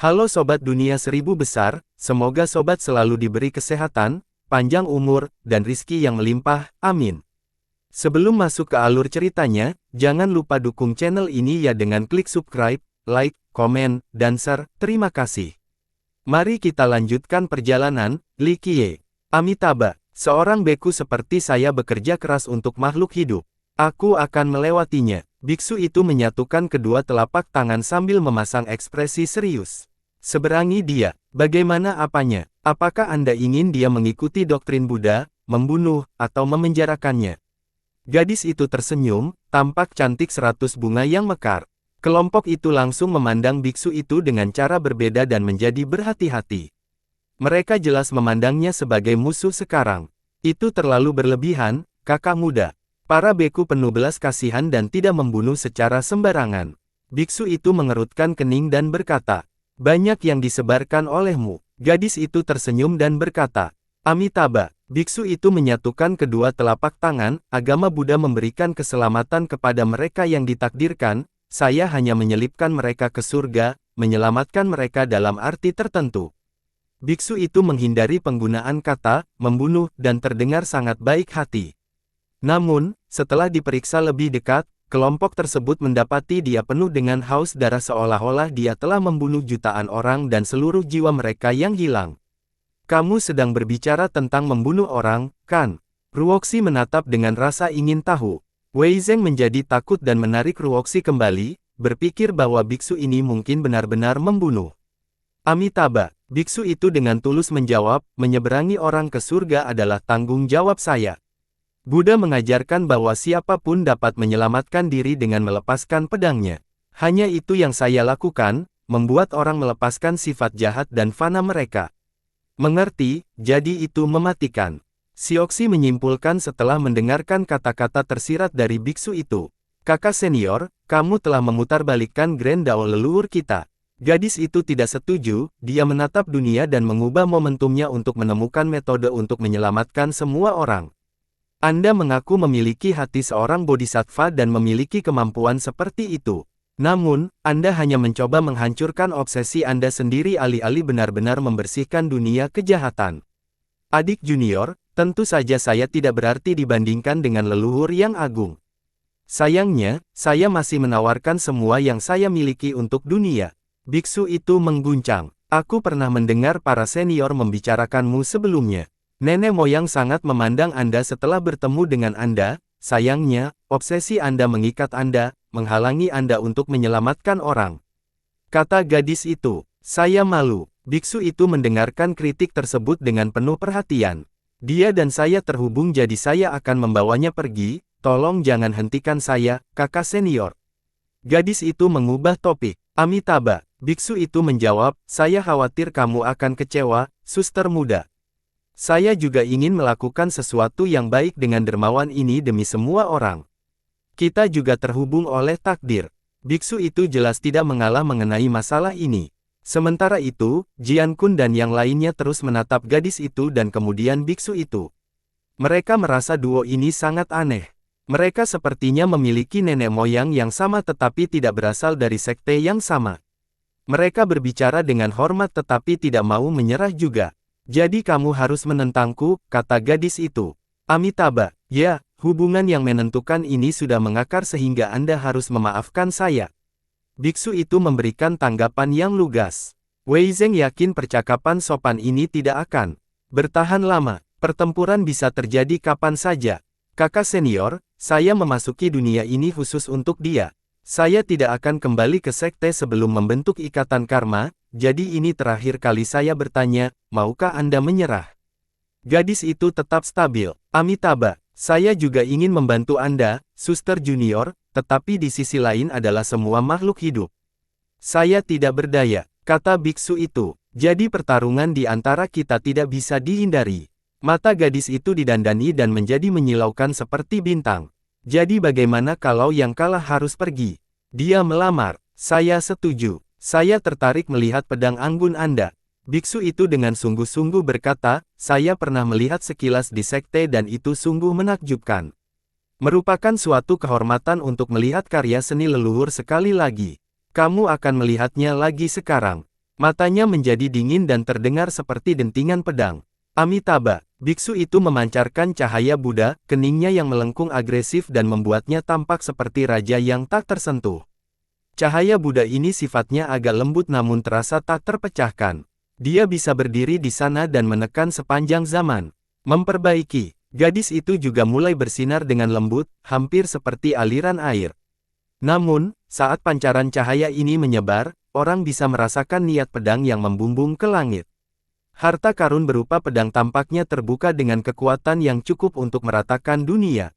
Halo Sobat Dunia Seribu Besar, semoga Sobat selalu diberi kesehatan, panjang umur, dan rizki yang melimpah, amin. Sebelum masuk ke alur ceritanya, jangan lupa dukung channel ini ya dengan klik subscribe, like, komen, dan share, terima kasih. Mari kita lanjutkan perjalanan, Li Qiye. Amitabha, seorang beku seperti saya bekerja keras untuk makhluk hidup. Aku akan melewatinya. Biksu itu menyatukan kedua telapak tangan sambil memasang ekspresi serius. Seberangi dia, bagaimana apanya? Apakah Anda ingin dia mengikuti doktrin Buddha, membunuh, atau memenjarakannya? Gadis itu tersenyum, tampak cantik 100 bunga yang mekar. Kelompok itu langsung memandang biksu itu dengan cara berbeda dan menjadi berhati-hati. Mereka jelas memandangnya sebagai musuh sekarang. Itu terlalu berlebihan, kakak muda. Para beku penuh belas kasihan dan tidak membunuh secara sembarangan. Biksu itu mengerutkan kening dan berkata, "Banyak yang disebarkan olehmu." Gadis itu tersenyum dan berkata, "Amitabha." Biksu itu menyatukan kedua telapak tangan, agama Buddha memberikan keselamatan kepada mereka yang ditakdirkan, saya hanya menyelipkan mereka ke surga, menyelamatkan mereka dalam arti tertentu. Biksu itu menghindari penggunaan kata, membunuh, dan terdengar sangat baik hati. Namun, setelah diperiksa lebih dekat, kelompok tersebut mendapati dia penuh dengan haus darah seolah-olah dia telah membunuh jutaan orang dan seluruh jiwa mereka yang hilang. Kamu sedang berbicara tentang membunuh orang, kan? Ruoxi menatap dengan rasa ingin tahu. Wei Zeng menjadi takut dan menarik Ruoxi kembali, berpikir bahwa biksu ini mungkin benar-benar membunuh. Amitabha, biksu itu dengan tulus menjawab, menyeberangi orang ke surga adalah tanggung jawab saya. Buddha mengajarkan bahwa siapapun dapat menyelamatkan diri dengan melepaskan pedangnya. Hanya itu yang saya lakukan, membuat orang melepaskan sifat jahat dan fana mereka. Mengerti, jadi itu mematikan. Sioxi menyimpulkan setelah mendengarkan kata-kata tersirat dari biksu itu. Kakak senior, kamu telah memutarbalikkan Grand Dao leluhur kita. Gadis itu tidak setuju, dia menatap dunia dan mengubah momentumnya untuk menemukan metode untuk menyelamatkan semua orang. Anda mengaku memiliki hati seorang bodhisattva dan memiliki kemampuan seperti itu. Namun, Anda hanya mencoba menghancurkan obsesi Anda sendiri alih-alih benar-benar membersihkan dunia kejahatan. Adik junior, tentu saja saya tidak berarti dibandingkan dengan leluhur yang agung. Sayangnya, saya masih menawarkan semua yang saya miliki untuk dunia. Biksu itu mengguncang. Aku pernah mendengar para senior membicarakanmu sebelumnya. Nenek moyang sangat memandang Anda setelah bertemu dengan Anda, sayangnya, obsesi Anda mengikat Anda, menghalangi Anda untuk menyelamatkan orang. Kata gadis itu, saya malu. Biksu itu mendengarkan kritik tersebut dengan penuh perhatian. Dia dan saya terhubung jadi saya akan membawanya pergi, tolong jangan hentikan saya, kakak senior. Gadis itu mengubah topik. Amitabha, biksu itu menjawab, saya khawatir kamu akan kecewa, suster muda. Saya juga ingin melakukan sesuatu yang baik dengan dermawan ini demi semua orang. Kita juga terhubung oleh takdir. Biksu itu jelas tidak mengalah mengenai masalah ini. Sementara itu, Jian Kun dan yang lainnya terus menatap gadis itu dan kemudian biksu itu. Mereka merasa duo ini sangat aneh. Mereka sepertinya memiliki nenek moyang yang sama tetapi tidak berasal dari sekte yang sama. Mereka berbicara dengan hormat tetapi tidak mau menyerah juga. Jadi kamu harus menentangku, kata gadis itu. Amitabha, ya, hubungan yang menentukan ini sudah mengakar sehingga Anda harus memaafkan saya. Biksu itu memberikan tanggapan yang lugas. Wei Zeng yakin percakapan sopan ini tidak akan bertahan lama. Pertempuran bisa terjadi kapan saja. Kakak senior, saya memasuki dunia ini khusus untuk dia. Saya tidak akan kembali ke sekte sebelum membentuk ikatan karma, jadi ini terakhir kali saya bertanya, maukah Anda menyerah? Gadis itu tetap stabil. Amitabha, saya juga ingin membantu Anda, suster junior, tetapi di sisi lain adalah semua makhluk hidup. Saya tidak berdaya, kata biksu itu. Jadi pertarungan di antara kita tidak bisa dihindari. Mata gadis itu didandani dan menjadi menyilaukan seperti bintang. Jadi bagaimana kalau yang kalah harus pergi? Dia melamar. Saya setuju. Saya tertarik melihat pedang anggun Anda. Biksu itu dengan sungguh-sungguh berkata, saya pernah melihat sekilas di sekte dan itu sungguh menakjubkan. Merupakan suatu kehormatan untuk melihat karya seni leluhur sekali lagi. Kamu akan melihatnya lagi sekarang. Matanya menjadi dingin dan terdengar seperti dentingan pedang. Amitabha, biksu itu memancarkan cahaya Buddha, keningnya yang melengkung agresif dan membuatnya tampak seperti raja yang tak tersentuh. Cahaya Buddha ini sifatnya agak lembut namun terasa tak terpecahkan. Dia bisa berdiri di sana dan menekan sepanjang zaman. Memperbaiki, gadis itu juga mulai bersinar dengan lembut, hampir seperti aliran air. Namun, saat pancaran cahaya ini menyebar, orang bisa merasakan niat pedang yang membumbung ke langit. Harta karun berupa pedang tampaknya terbuka dengan kekuatan yang cukup untuk meratakan dunia.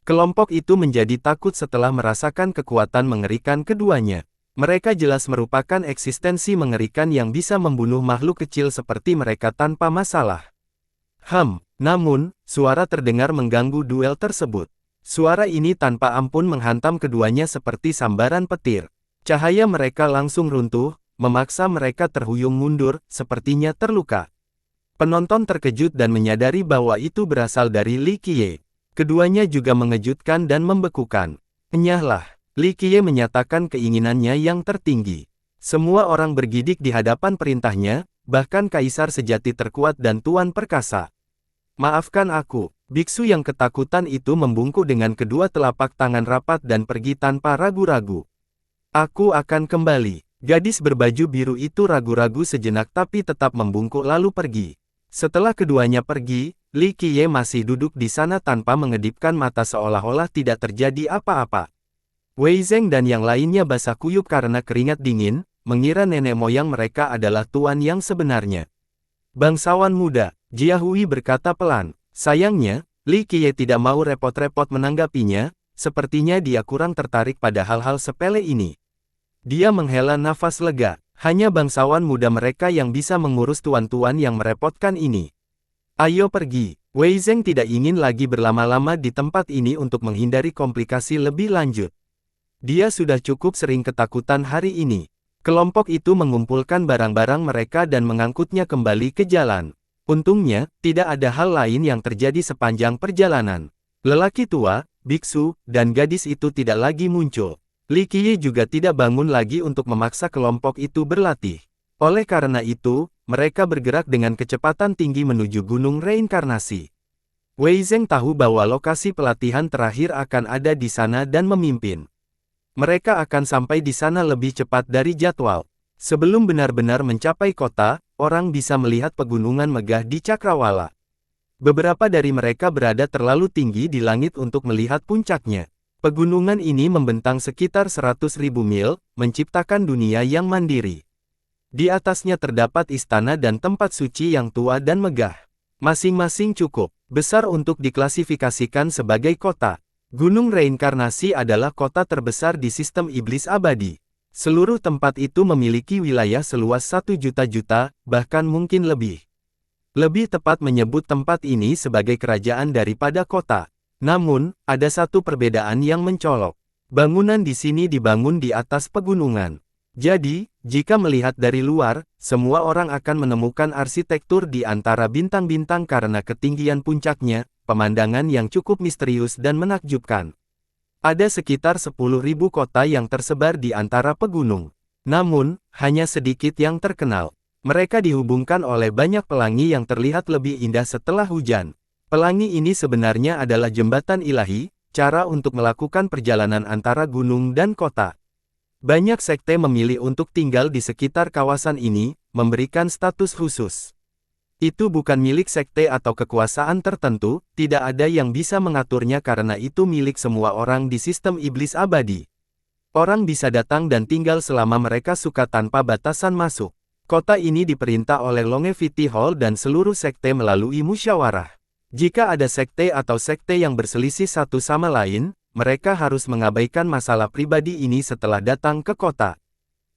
Kelompok itu menjadi takut setelah merasakan kekuatan mengerikan keduanya. Mereka jelas merupakan eksistensi mengerikan yang bisa membunuh makhluk kecil seperti mereka tanpa masalah. Namun, suara terdengar mengganggu duel tersebut. Suara ini tanpa ampun menghantam keduanya seperti sambaran petir. Cahaya mereka langsung runtuh, memaksa mereka terhuyung mundur, sepertinya terluka. Penonton terkejut dan menyadari bahwa itu berasal dari Li Qiye. Keduanya juga mengejutkan dan membekukan. Enyahlah. Li Qiye menyatakan keinginannya yang tertinggi. Semua orang bergidik di hadapan perintahnya, bahkan kaisar sejati terkuat dan tuan perkasa. Maafkan aku, biksu yang ketakutan itu membungkuk dengan kedua telapak tangan rapat dan pergi tanpa ragu-ragu. Aku akan kembali. Gadis berbaju biru itu ragu-ragu sejenak tapi tetap membungkuk lalu pergi. Setelah keduanya pergi, Li Qiye masih duduk di sana tanpa mengedipkan mata seolah-olah tidak terjadi apa-apa. Wei Zheng dan yang lainnya basah kuyup karena keringat dingin, mengira nenek moyang mereka adalah tuan yang sebenarnya. Bangsawan muda, Jia Hui berkata pelan. Sayangnya, Li Qiye tidak mau repot-repot menanggapinya, sepertinya dia kurang tertarik pada hal-hal sepele ini. Dia menghela nafas lega, hanya bangsawan muda mereka yang bisa mengurus tuan-tuan yang merepotkan ini. Ayo pergi, Wei Zheng tidak ingin lagi berlama-lama di tempat ini untuk menghindari komplikasi lebih lanjut. Dia sudah cukup sering ketakutan hari ini. Kelompok itu mengumpulkan barang-barang mereka dan mengangkutnya kembali ke jalan. Untungnya, tidak ada hal lain yang terjadi sepanjang perjalanan. Lelaki tua, biksu, dan gadis itu tidak lagi muncul. Li Qiye juga tidak bangun lagi untuk memaksa kelompok itu berlatih. Oleh karena itu, mereka bergerak dengan kecepatan tinggi menuju Gunung Reinkarnasi. Wei Zheng tahu bahwa lokasi pelatihan terakhir akan ada di sana dan memimpin. Mereka akan sampai di sana lebih cepat dari jadwal. Sebelum benar-benar mencapai kota, orang bisa melihat pegunungan megah di Cakrawala. Beberapa dari mereka berada terlalu tinggi di langit untuk melihat puncaknya. Pegunungan ini membentang sekitar 100.000 mil, menciptakan dunia yang mandiri. Di atasnya terdapat istana dan tempat suci yang tua dan megah. Masing-masing cukup besar untuk diklasifikasikan sebagai kota. Gunung Reinkarnasi adalah kota terbesar di sistem iblis abadi. Seluruh tempat itu memiliki wilayah seluas 1 juta, bahkan mungkin lebih. Lebih tepat menyebut tempat ini sebagai kerajaan daripada kota. Namun, ada satu perbedaan yang mencolok. Bangunan di sini dibangun di atas pegunungan. Jadi, jika melihat dari luar, semua orang akan menemukan arsitektur di antara bintang-bintang karena ketinggian puncaknya, pemandangan yang cukup misterius dan menakjubkan. Ada sekitar 10.000 kota yang tersebar di antara pegunung. Namun, hanya sedikit yang terkenal. Mereka dihubungkan oleh banyak pelangi yang terlihat lebih indah setelah hujan. Pelangi ini sebenarnya adalah jembatan ilahi, cara untuk melakukan perjalanan antara gunung dan kota. Banyak sekte memilih untuk tinggal di sekitar kawasan ini, memberikan status khusus. Itu bukan milik sekte atau kekuasaan tertentu, tidak ada yang bisa mengaturnya karena itu milik semua orang di sistem iblis abadi. Orang bisa datang dan tinggal selama mereka suka tanpa batasan masuk. Kota ini diperintah oleh Longevity Hall dan seluruh sekte melalui musyawarah. Jika ada sekte atau sekte yang berselisih satu sama lain, mereka harus mengabaikan masalah pribadi ini setelah datang ke kota.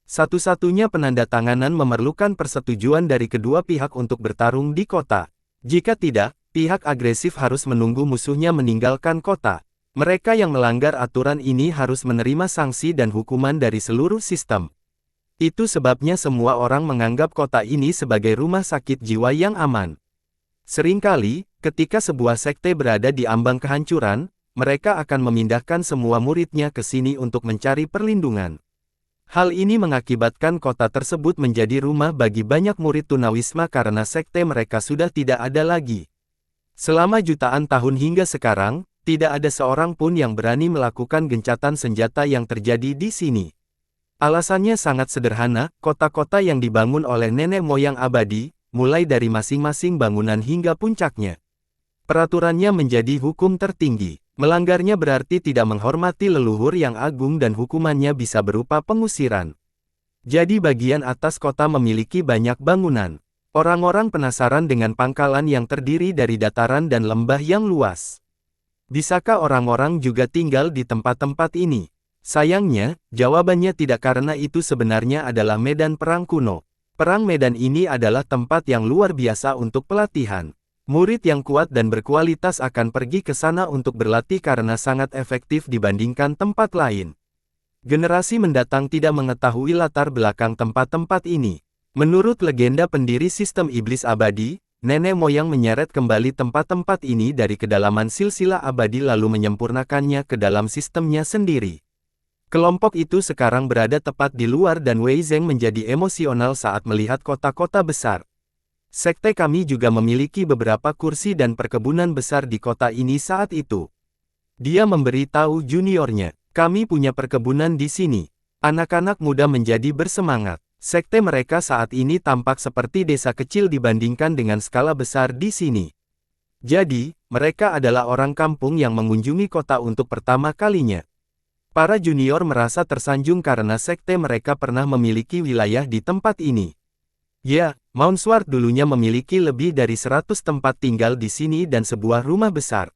Satu-satunya penandatanganan memerlukan persetujuan dari kedua pihak untuk bertarung di kota. Jika tidak, pihak agresif harus menunggu musuhnya meninggalkan kota. Mereka yang melanggar aturan ini harus menerima sanksi dan hukuman dari seluruh sistem. Itu sebabnya semua orang menganggap kota ini sebagai rumah sakit jiwa yang aman. Seringkali, ketika sebuah sekte berada di ambang kehancuran, mereka akan memindahkan semua muridnya ke sini untuk mencari perlindungan. Hal ini mengakibatkan kota tersebut menjadi rumah bagi banyak murid tunawisma karena sekte mereka sudah tidak ada lagi. Selama jutaan tahun hingga sekarang, tidak ada seorang pun yang berani melakukan gencatan senjata yang terjadi di sini. Alasannya sangat sederhana, kota-kota yang dibangun oleh nenek moyang abadi, mulai dari masing-masing bangunan hingga puncaknya. Peraturannya menjadi hukum tertinggi. Melanggarnya berarti tidak menghormati leluhur yang agung dan hukumannya bisa berupa pengusiran. Jadi bagian atas kota memiliki banyak bangunan. Orang-orang penasaran dengan pangkalan yang terdiri dari dataran dan lembah yang luas. Bisakah orang-orang juga tinggal di tempat-tempat ini? Sayangnya, jawabannya tidak karena itu sebenarnya adalah medan perang kuno. Perang medan ini adalah tempat yang luar biasa untuk pelatihan. Murid yang kuat dan berkualitas akan pergi ke sana untuk berlatih karena sangat efektif dibandingkan tempat lain. Generasi mendatang tidak mengetahui latar belakang tempat-tempat ini. Menurut legenda pendiri sistem iblis abadi, nenek moyang menyeret kembali tempat-tempat ini dari kedalaman silsilah abadi lalu menyempurnakannya ke dalam sistemnya sendiri. Kelompok itu sekarang berada tepat di luar dan Wei Zeng menjadi emosional saat melihat kota-kota besar. Sekte kami juga memiliki beberapa kursi dan perkebunan besar di kota ini saat itu. Dia memberitahu juniornya, kami punya perkebunan di sini. Anak-anak muda menjadi bersemangat. Sekte mereka saat ini tampak seperti desa kecil dibandingkan dengan skala besar di sini. Jadi, mereka adalah orang kampung yang mengunjungi kota untuk pertama kalinya. Para junior merasa tersanjung karena sekte mereka pernah memiliki wilayah di tempat ini. Ya, Mount Sword dulunya memiliki lebih dari 100 tempat tinggal di sini dan sebuah rumah besar.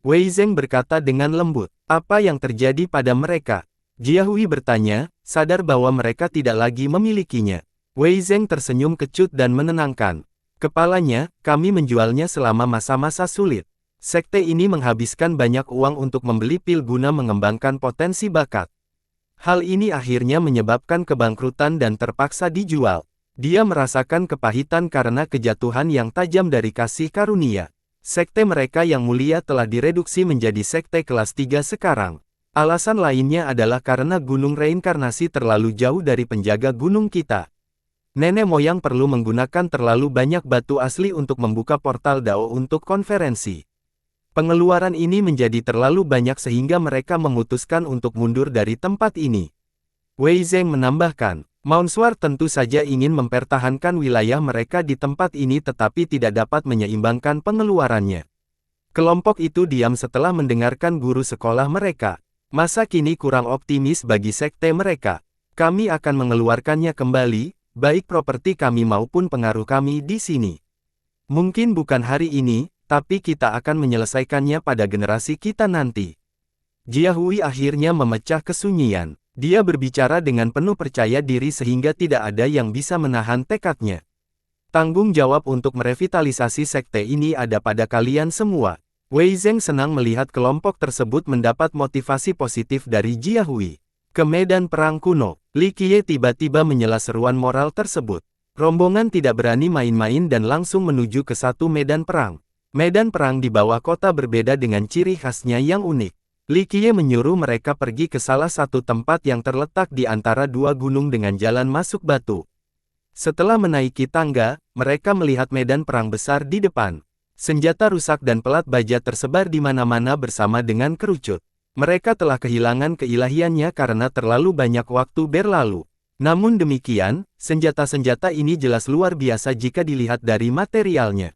Wei Zeng berkata dengan lembut, apa yang terjadi pada mereka? Jia Hui bertanya, sadar bahwa mereka tidak lagi memilikinya. Wei Zeng tersenyum kecut dan menenangkan. Kepalanya, kami menjualnya selama masa-masa sulit. Sekte ini menghabiskan banyak uang untuk membeli pil guna mengembangkan potensi bakat. Hal ini akhirnya menyebabkan kebangkrutan dan terpaksa dijual. Dia merasakan kepahitan karena kejatuhan yang tajam dari kasih karunia. Sekte mereka yang mulia telah direduksi menjadi sekte kelas 3 sekarang. Alasan lainnya adalah karena gunung reinkarnasi terlalu jauh dari penjaga gunung kita. Nenek moyang perlu menggunakan terlalu banyak batu asli untuk membuka portal Dao untuk konferensi. Pengeluaran ini menjadi terlalu banyak sehingga mereka memutuskan untuk mundur dari tempat ini. Wei Zeng menambahkan, Mount Sword tentu saja ingin mempertahankan wilayah mereka di tempat ini tetapi tidak dapat menyeimbangkan pengeluarannya. Kelompok itu diam setelah mendengarkan guru sekolah mereka. Masa kini kurang optimis bagi sekte mereka. Kami akan mengeluarkannya kembali, baik properti kami maupun pengaruh kami di sini. Mungkin bukan hari ini, tapi kita akan menyelesaikannya pada generasi kita nanti. Jia Hui akhirnya memecah kesunyian. Dia berbicara dengan penuh percaya diri sehingga tidak ada yang bisa menahan tekadnya. Tanggung jawab untuk merevitalisasi sekte ini ada pada kalian semua. Wei Zeng senang melihat kelompok tersebut mendapat motivasi positif dari Jia Hui. Ke medan perang kuno, Li Qiye tiba-tiba menyela seruan moral tersebut. Rombongan tidak berani main-main dan langsung menuju ke satu medan perang. Medan perang di bawah kota berbeda dengan ciri khasnya yang unik. Li Qiye menyuruh mereka pergi ke salah satu tempat yang terletak di antara dua gunung dengan jalan masuk batu. Setelah menaiki tangga, mereka melihat medan perang besar di depan. Senjata rusak dan pelat baja tersebar di mana-mana bersama dengan kerucut. Mereka telah kehilangan keilahiannya karena terlalu banyak waktu berlalu. Namun demikian, senjata-senjata ini jelas luar biasa jika dilihat dari materialnya.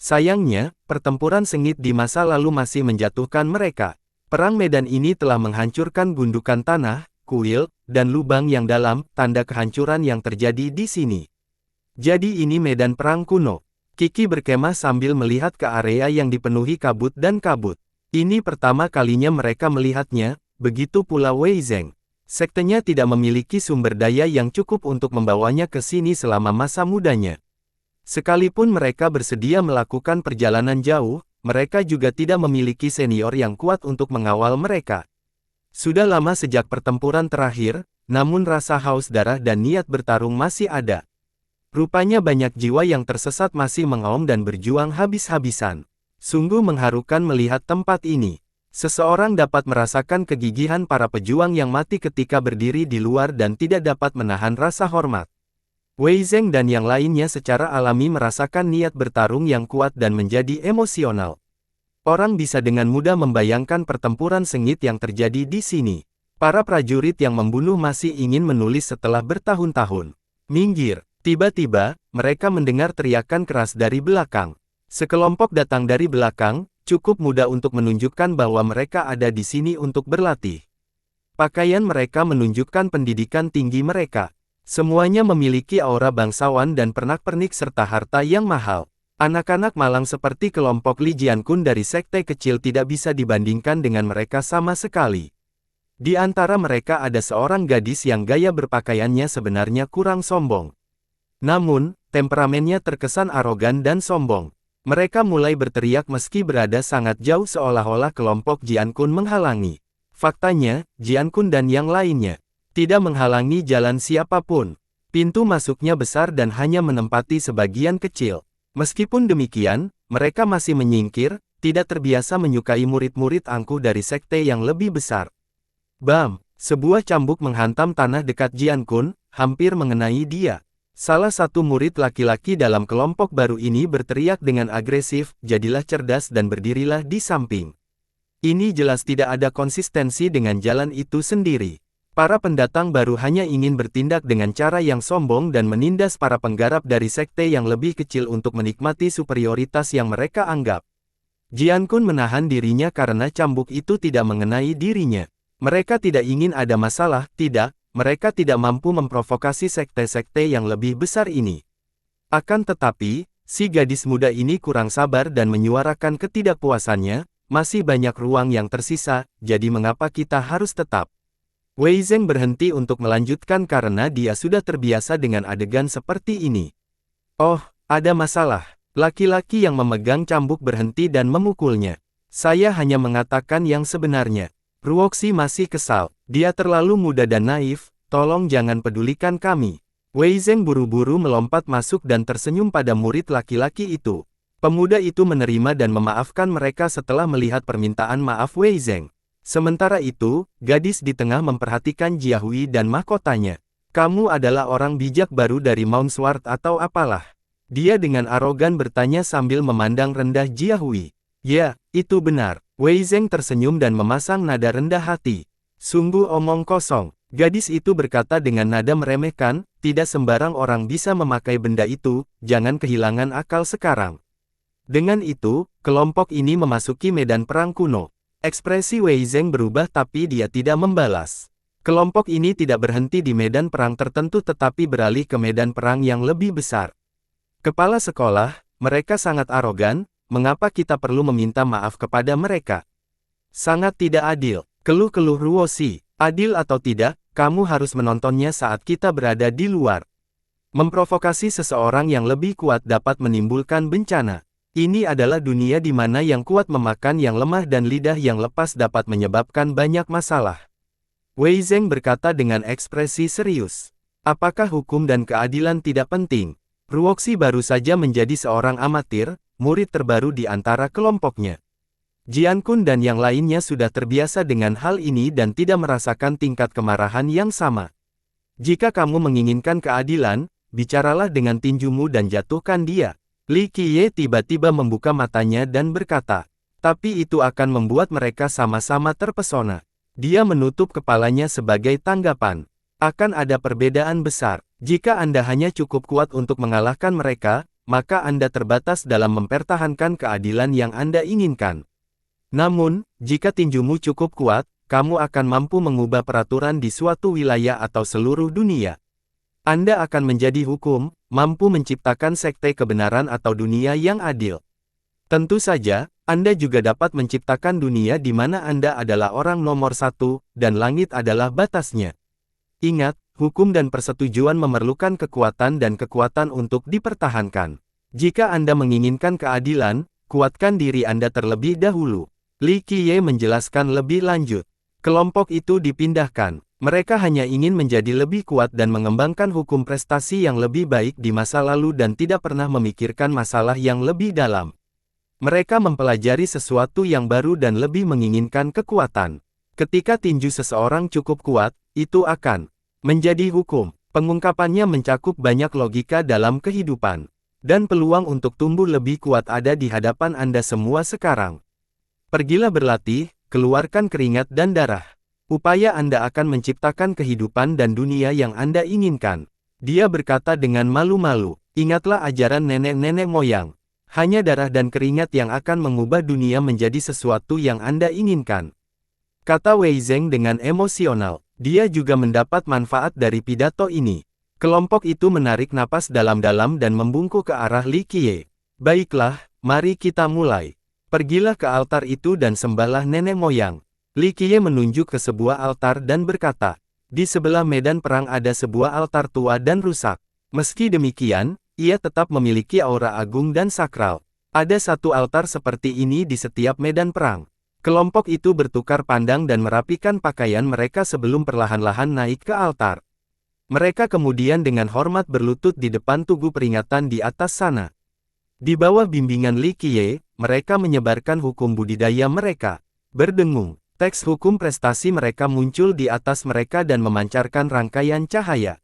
Sayangnya, pertempuran sengit di masa lalu masih menjatuhkan mereka. Perang medan ini telah menghancurkan gundukan tanah, kuil, dan lubang yang dalam, tanda kehancuran yang terjadi di sini. Jadi ini medan perang kuno. Kiki berkemah sambil melihat ke area yang dipenuhi kabut dan kabut. Ini pertama kalinya mereka melihatnya, begitu pula Wei Zeng. Sektenya tidak memiliki sumber daya yang cukup untuk membawanya ke sini selama masa mudanya. Sekalipun mereka bersedia melakukan perjalanan jauh, mereka juga tidak memiliki senior yang kuat untuk mengawal mereka. Sudah lama sejak pertempuran terakhir, namun rasa haus darah dan niat bertarung masih ada. Rupanya banyak jiwa yang tersesat masih mengaum dan berjuang habis-habisan. Sungguh mengharukan melihat tempat ini. Seseorang dapat merasakan kegigihan para pejuang yang mati ketika berdiri di luar dan tidak dapat menahan rasa hormat. Wei Zheng dan yang lainnya secara alami merasakan niat bertarung yang kuat dan menjadi emosional. Orang bisa dengan mudah membayangkan pertempuran sengit yang terjadi di sini. Para prajurit yang membunuh masih ingin menulis setelah bertahun-tahun. Minggir! Tiba-tiba, mereka mendengar teriakan keras dari belakang. Sekelompok datang dari belakang, cukup mudah untuk menunjukkan bahwa mereka ada di sini untuk berlatih. Pakaian mereka menunjukkan pendidikan tinggi mereka. Semuanya memiliki aura bangsawan dan pernak-pernik serta harta yang mahal. Anak-anak malang seperti kelompok Li Jiankun dari sekte kecil tidak bisa dibandingkan dengan mereka sama sekali. Di antara mereka ada seorang gadis yang gaya berpakaiannya sebenarnya kurang sombong. Namun, temperamennya terkesan arogan dan sombong. Mereka mulai berteriak meski berada sangat jauh seolah-olah kelompok Jiankun menghalangi. Faktanya, Jiankun dan yang lainnya tidak menghalangi jalan siapapun. Pintu masuknya besar dan hanya menempati sebagian kecil. Meskipun demikian, mereka masih menyingkir, tidak terbiasa menyukai murid-murid angkuh dari sekte yang lebih besar. Bam! Sebuah cambuk menghantam tanah dekat Jiankun, hampir mengenai dia. Salah satu murid laki-laki dalam kelompok baru ini berteriak dengan agresif, "Jadilah cerdas dan berdirilah di samping." Ini jelas tidak ada konsistensi dengan jalan itu sendiri. Para pendatang baru hanya ingin bertindak dengan cara yang sombong dan menindas para penggarap dari sekte yang lebih kecil untuk menikmati superioritas yang mereka anggap. Jiankun menahan dirinya karena cambuk itu tidak mengenai dirinya. Mereka tidak ingin ada masalah, tidak, mereka tidak mampu memprovokasi sekte-sekte yang lebih besar ini. Akan tetapi, si gadis muda ini kurang sabar dan menyuarakan ketidakpuasannya, masih banyak ruang yang tersisa, jadi mengapa kita harus tetap? Wei Zheng berhenti untuk melanjutkan karena dia sudah terbiasa dengan adegan seperti ini. Oh, ada masalah. Laki-laki yang memegang cambuk berhenti dan memukulnya. Saya hanya mengatakan yang sebenarnya. Ruoxi masih kesal. Dia terlalu muda dan naif, tolong jangan pedulikan kami. Wei Zheng buru-buru melompat masuk dan tersenyum pada murid laki-laki itu. Pemuda itu menerima dan memaafkan mereka setelah melihat permintaan maaf Wei Zheng. Sementara itu, gadis di tengah memperhatikan Jiahui dan mahkotanya. Kamu adalah orang bijak baru dari Mount Sword atau apalah? Dia dengan arogan bertanya sambil memandang rendah Jiahui. Ya, itu benar. Wei Zheng tersenyum dan memasang nada rendah hati. Sungguh omong kosong. Gadis itu berkata dengan nada meremehkan, tidak sembarang orang bisa memakai benda itu, jangan kehilangan akal sekarang. Dengan itu, kelompok ini memasuki medan perang kuno. Ekspresi Wei Zheng berubah tapi dia tidak membalas. Kelompok ini tidak berhenti di medan perang tertentu tetapi beralih ke medan perang yang lebih besar. Kepala sekolah, mereka sangat arogan, mengapa kita perlu meminta maaf kepada mereka? Sangat tidak adil, keluh-keluh Ruoxi. Adil atau tidak, kamu harus menontonnya saat kita berada di luar. Memprovokasi seseorang yang lebih kuat dapat menimbulkan bencana. Ini adalah dunia di mana yang kuat memakan yang lemah dan lidah yang lepas dapat menyebabkan banyak masalah. Wei Zheng berkata dengan ekspresi serius. Apakah hukum dan keadilan tidak penting? Ruoxi baru saja menjadi seorang amatir, murid terbaru di antara kelompoknya. Jiankun dan yang lainnya sudah terbiasa dengan hal ini dan tidak merasakan tingkat kemarahan yang sama. Jika kamu menginginkan keadilan, bicaralah dengan tinjumu dan jatuhkan dia. Li Qiye tiba-tiba membuka matanya dan berkata, tapi itu akan membuat mereka sama-sama terpesona. Dia menutup kepalanya sebagai tanggapan. Akan ada perbedaan besar. Jika Anda hanya cukup kuat untuk mengalahkan mereka, maka Anda terbatas dalam mempertahankan keadilan yang Anda inginkan. Namun, jika tinjumu cukup kuat, kamu akan mampu mengubah peraturan di suatu wilayah atau seluruh dunia. Anda akan menjadi hukum, mampu menciptakan sekte kebenaran atau dunia yang adil. Tentu saja, Anda juga dapat menciptakan dunia di mana Anda adalah orang nomor satu, dan langit adalah batasnya. Ingat, hukum dan persetujuan memerlukan kekuatan dan kekuatan untuk dipertahankan. Jika Anda menginginkan keadilan, kuatkan diri Anda terlebih dahulu. Li Qiye menjelaskan lebih lanjut. Kelompok itu dipindahkan. Mereka hanya ingin menjadi lebih kuat dan mengembangkan hukum prestasi yang lebih baik di masa lalu dan tidak pernah memikirkan masalah yang lebih dalam. Mereka mempelajari sesuatu yang baru dan lebih menginginkan kekuatan. Ketika tinju seseorang cukup kuat, itu akan menjadi hukum. Pengungkapannya mencakup banyak logika dalam kehidupan. Dan peluang untuk tumbuh lebih kuat ada di hadapan Anda semua sekarang. Pergilah berlatih, keluarkan keringat dan darah. Upaya Anda akan menciptakan kehidupan dan dunia yang Anda inginkan. Dia berkata dengan malu-malu, ingatlah ajaran nenek-nenek moyang. Hanya darah dan keringat yang akan mengubah dunia menjadi sesuatu yang Anda inginkan. Kata Wei Zeng dengan emosional. Dia juga mendapat manfaat dari pidato ini. Kelompok itu menarik napas dalam-dalam dan membungkuk ke arah Li Qiye. Baiklah, mari kita mulai. Pergilah ke altar itu dan sembahlah nenek moyang. Li Qiye menunjuk ke sebuah altar dan berkata, di sebelah medan perang ada sebuah altar tua dan rusak. Meski demikian, ia tetap memiliki aura agung dan sakral. Ada satu altar seperti ini di setiap medan perang. Kelompok itu bertukar pandang dan merapikan pakaian mereka sebelum perlahan-lahan naik ke altar. Mereka kemudian dengan hormat berlutut di depan tugu peringatan di atas sana. Di bawah bimbingan Li Qiye, mereka menyebarkan hukum budidaya mereka. Berdengung, teks hukum prestasi mereka muncul di atas mereka dan memancarkan rangkaian cahaya.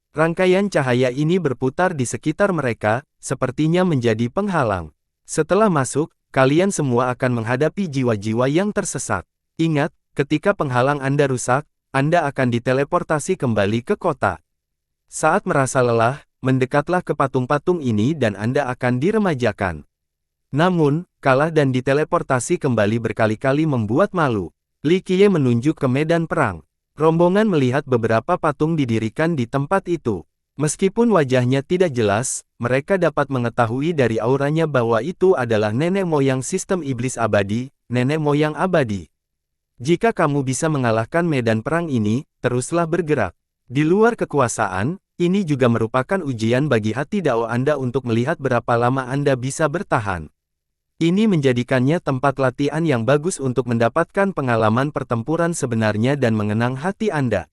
Rangkaian cahaya ini berputar di sekitar mereka, sepertinya menjadi penghalang. Setelah masuk, kalian semua akan menghadapi jiwa-jiwa yang tersesat. Ingat, ketika penghalang Anda rusak, Anda akan diteleportasi kembali ke kota. Saat merasa lelah, mendekatlah ke patung-patung ini dan Anda akan diremajakan. Namun, kalah dan diteleportasi kembali berkali-kali membuat malu. Li Qiye menunjuk ke medan perang. Rombongan melihat beberapa patung didirikan di tempat itu. Meskipun wajahnya tidak jelas, mereka dapat mengetahui dari auranya bahwa itu adalah nenek moyang sistem iblis abadi, nenek moyang abadi. Jika kamu bisa mengalahkan medan perang ini, teruslah bergerak. Di luar kekuasaan, ini juga merupakan ujian bagi hati Dao Anda untuk melihat berapa lama Anda bisa bertahan. Ini menjadikannya tempat latihan yang bagus untuk mendapatkan pengalaman pertempuran sebenarnya dan mengenang hati Anda.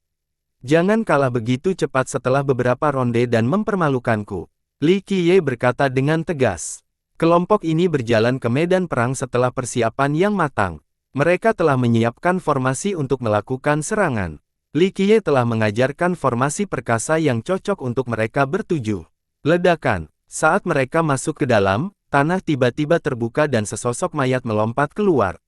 Jangan kalah begitu cepat setelah beberapa ronde dan mempermalukanku. Li Qiye berkata dengan tegas. Kelompok ini berjalan ke medan perang setelah persiapan yang matang. Mereka telah menyiapkan formasi untuk melakukan serangan. Li Qiye telah mengajarkan formasi perkasa yang cocok untuk mereka bertujuh. Ledakan. Saat mereka masuk ke dalam, tanah tiba-tiba terbuka dan sesosok mayat melompat keluar.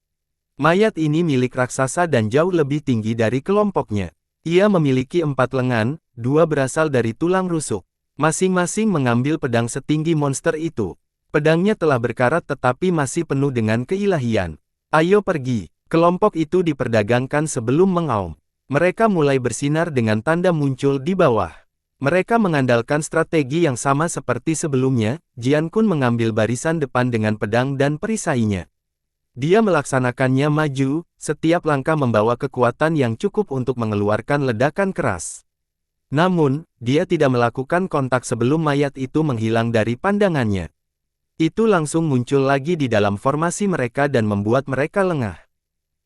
Mayat ini milik raksasa dan jauh lebih tinggi dari kelompoknya. Ia memiliki 4 lengan, 2 berasal dari tulang rusuk. Masing-masing mengambil pedang setinggi monster itu. Pedangnya telah berkarat tetapi masih penuh dengan keilahian. Ayo pergi. Kelompok itu diperdagangkan sebelum mengaum. Mereka mulai bersinar dengan tanda muncul di bawah. Mereka mengandalkan strategi yang sama seperti sebelumnya. Jian Kun mengambil barisan depan dengan pedang dan perisainya. Dia melaksanakannya maju, setiap langkah membawa kekuatan yang cukup untuk mengeluarkan ledakan keras. Namun, dia tidak melakukan kontak sebelum mayat itu menghilang dari pandangannya. Itu langsung muncul lagi di dalam formasi mereka dan membuat mereka lengah.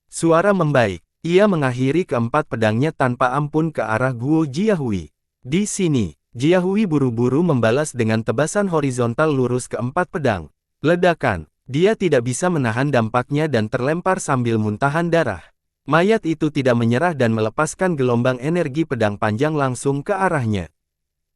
Suara membaik. Ia mengakhiri keempat pedangnya tanpa ampun ke arah Guo Jiahui. Di sini, Jiahui buru-buru membalas dengan tebasan horizontal lurus keempat pedang. Ledakan. Dia tidak bisa menahan dampaknya dan terlempar sambil muntahan darah. Mayat itu tidak menyerah dan melepaskan gelombang energi pedang panjang langsung ke arahnya.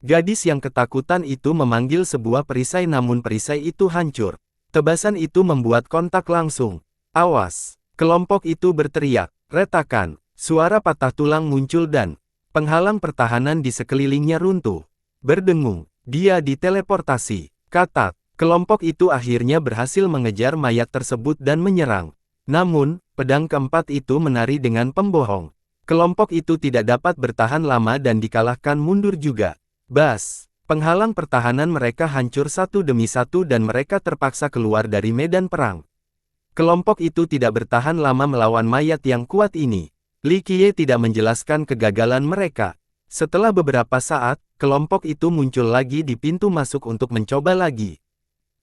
Gadis yang ketakutan itu memanggil sebuah perisai namun perisai itu hancur. Tebasan itu membuat kontak langsung. Awas! Kelompok itu berteriak. Retakan. Suara patah tulang muncul dan penghalang pertahanan di sekelilingnya runtuh. Berdengung. Dia diteleportasi. Katak. Kelompok itu akhirnya berhasil mengejar mayat tersebut dan menyerang. Namun, pedang keempat itu menari dengan pembohong. Kelompok itu tidak dapat bertahan lama dan dikalahkan mundur juga. Bas! Penghalang pertahanan mereka hancur satu demi satu dan mereka terpaksa keluar dari medan perang. Kelompok itu tidak bertahan lama melawan mayat yang kuat ini. Li Qiye tidak menjelaskan kegagalan mereka. Setelah beberapa saat, kelompok itu muncul lagi di pintu masuk untuk mencoba lagi.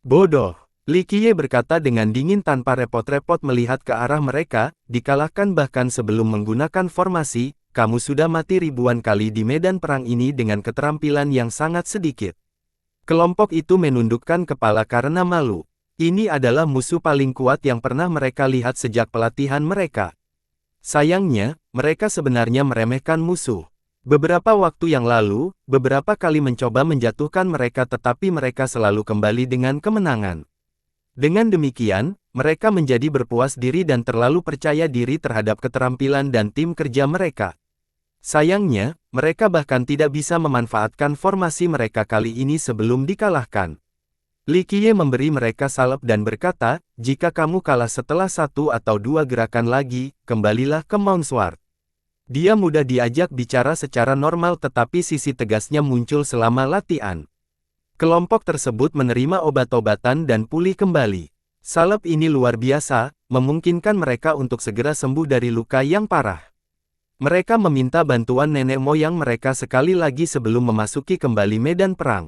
Bodoh! Li Qiye berkata dengan dingin tanpa repot-repot melihat ke arah mereka, dikalahkan bahkan sebelum menggunakan formasi. Kamu sudah mati ribuan kali di medan perang ini dengan keterampilan yang sangat sedikit. Kelompok itu menundukkan kepala karena malu. Ini adalah musuh paling kuat yang pernah mereka lihat sejak pelatihan mereka. Sayangnya, mereka sebenarnya meremehkan musuh. Beberapa waktu yang lalu, beberapa kali mencoba menjatuhkan mereka tetapi mereka selalu kembali dengan kemenangan. Dengan demikian, mereka menjadi berpuas diri dan terlalu percaya diri terhadap keterampilan dan tim kerja mereka. Sayangnya, mereka bahkan tidak bisa memanfaatkan formasi mereka kali ini sebelum dikalahkan. Li Qiye memberi mereka salep dan berkata, jika kamu kalah setelah 1 atau 2 gerakan lagi, kembalilah ke Mount Sword. Dia mudah diajak bicara secara normal tetapi sisi tegasnya muncul selama latihan. Kelompok tersebut menerima obat-obatan dan pulih kembali. Salep ini luar biasa, memungkinkan mereka untuk segera sembuh dari luka yang parah. Mereka meminta bantuan nenek moyang mereka sekali lagi sebelum memasuki kembali medan perang.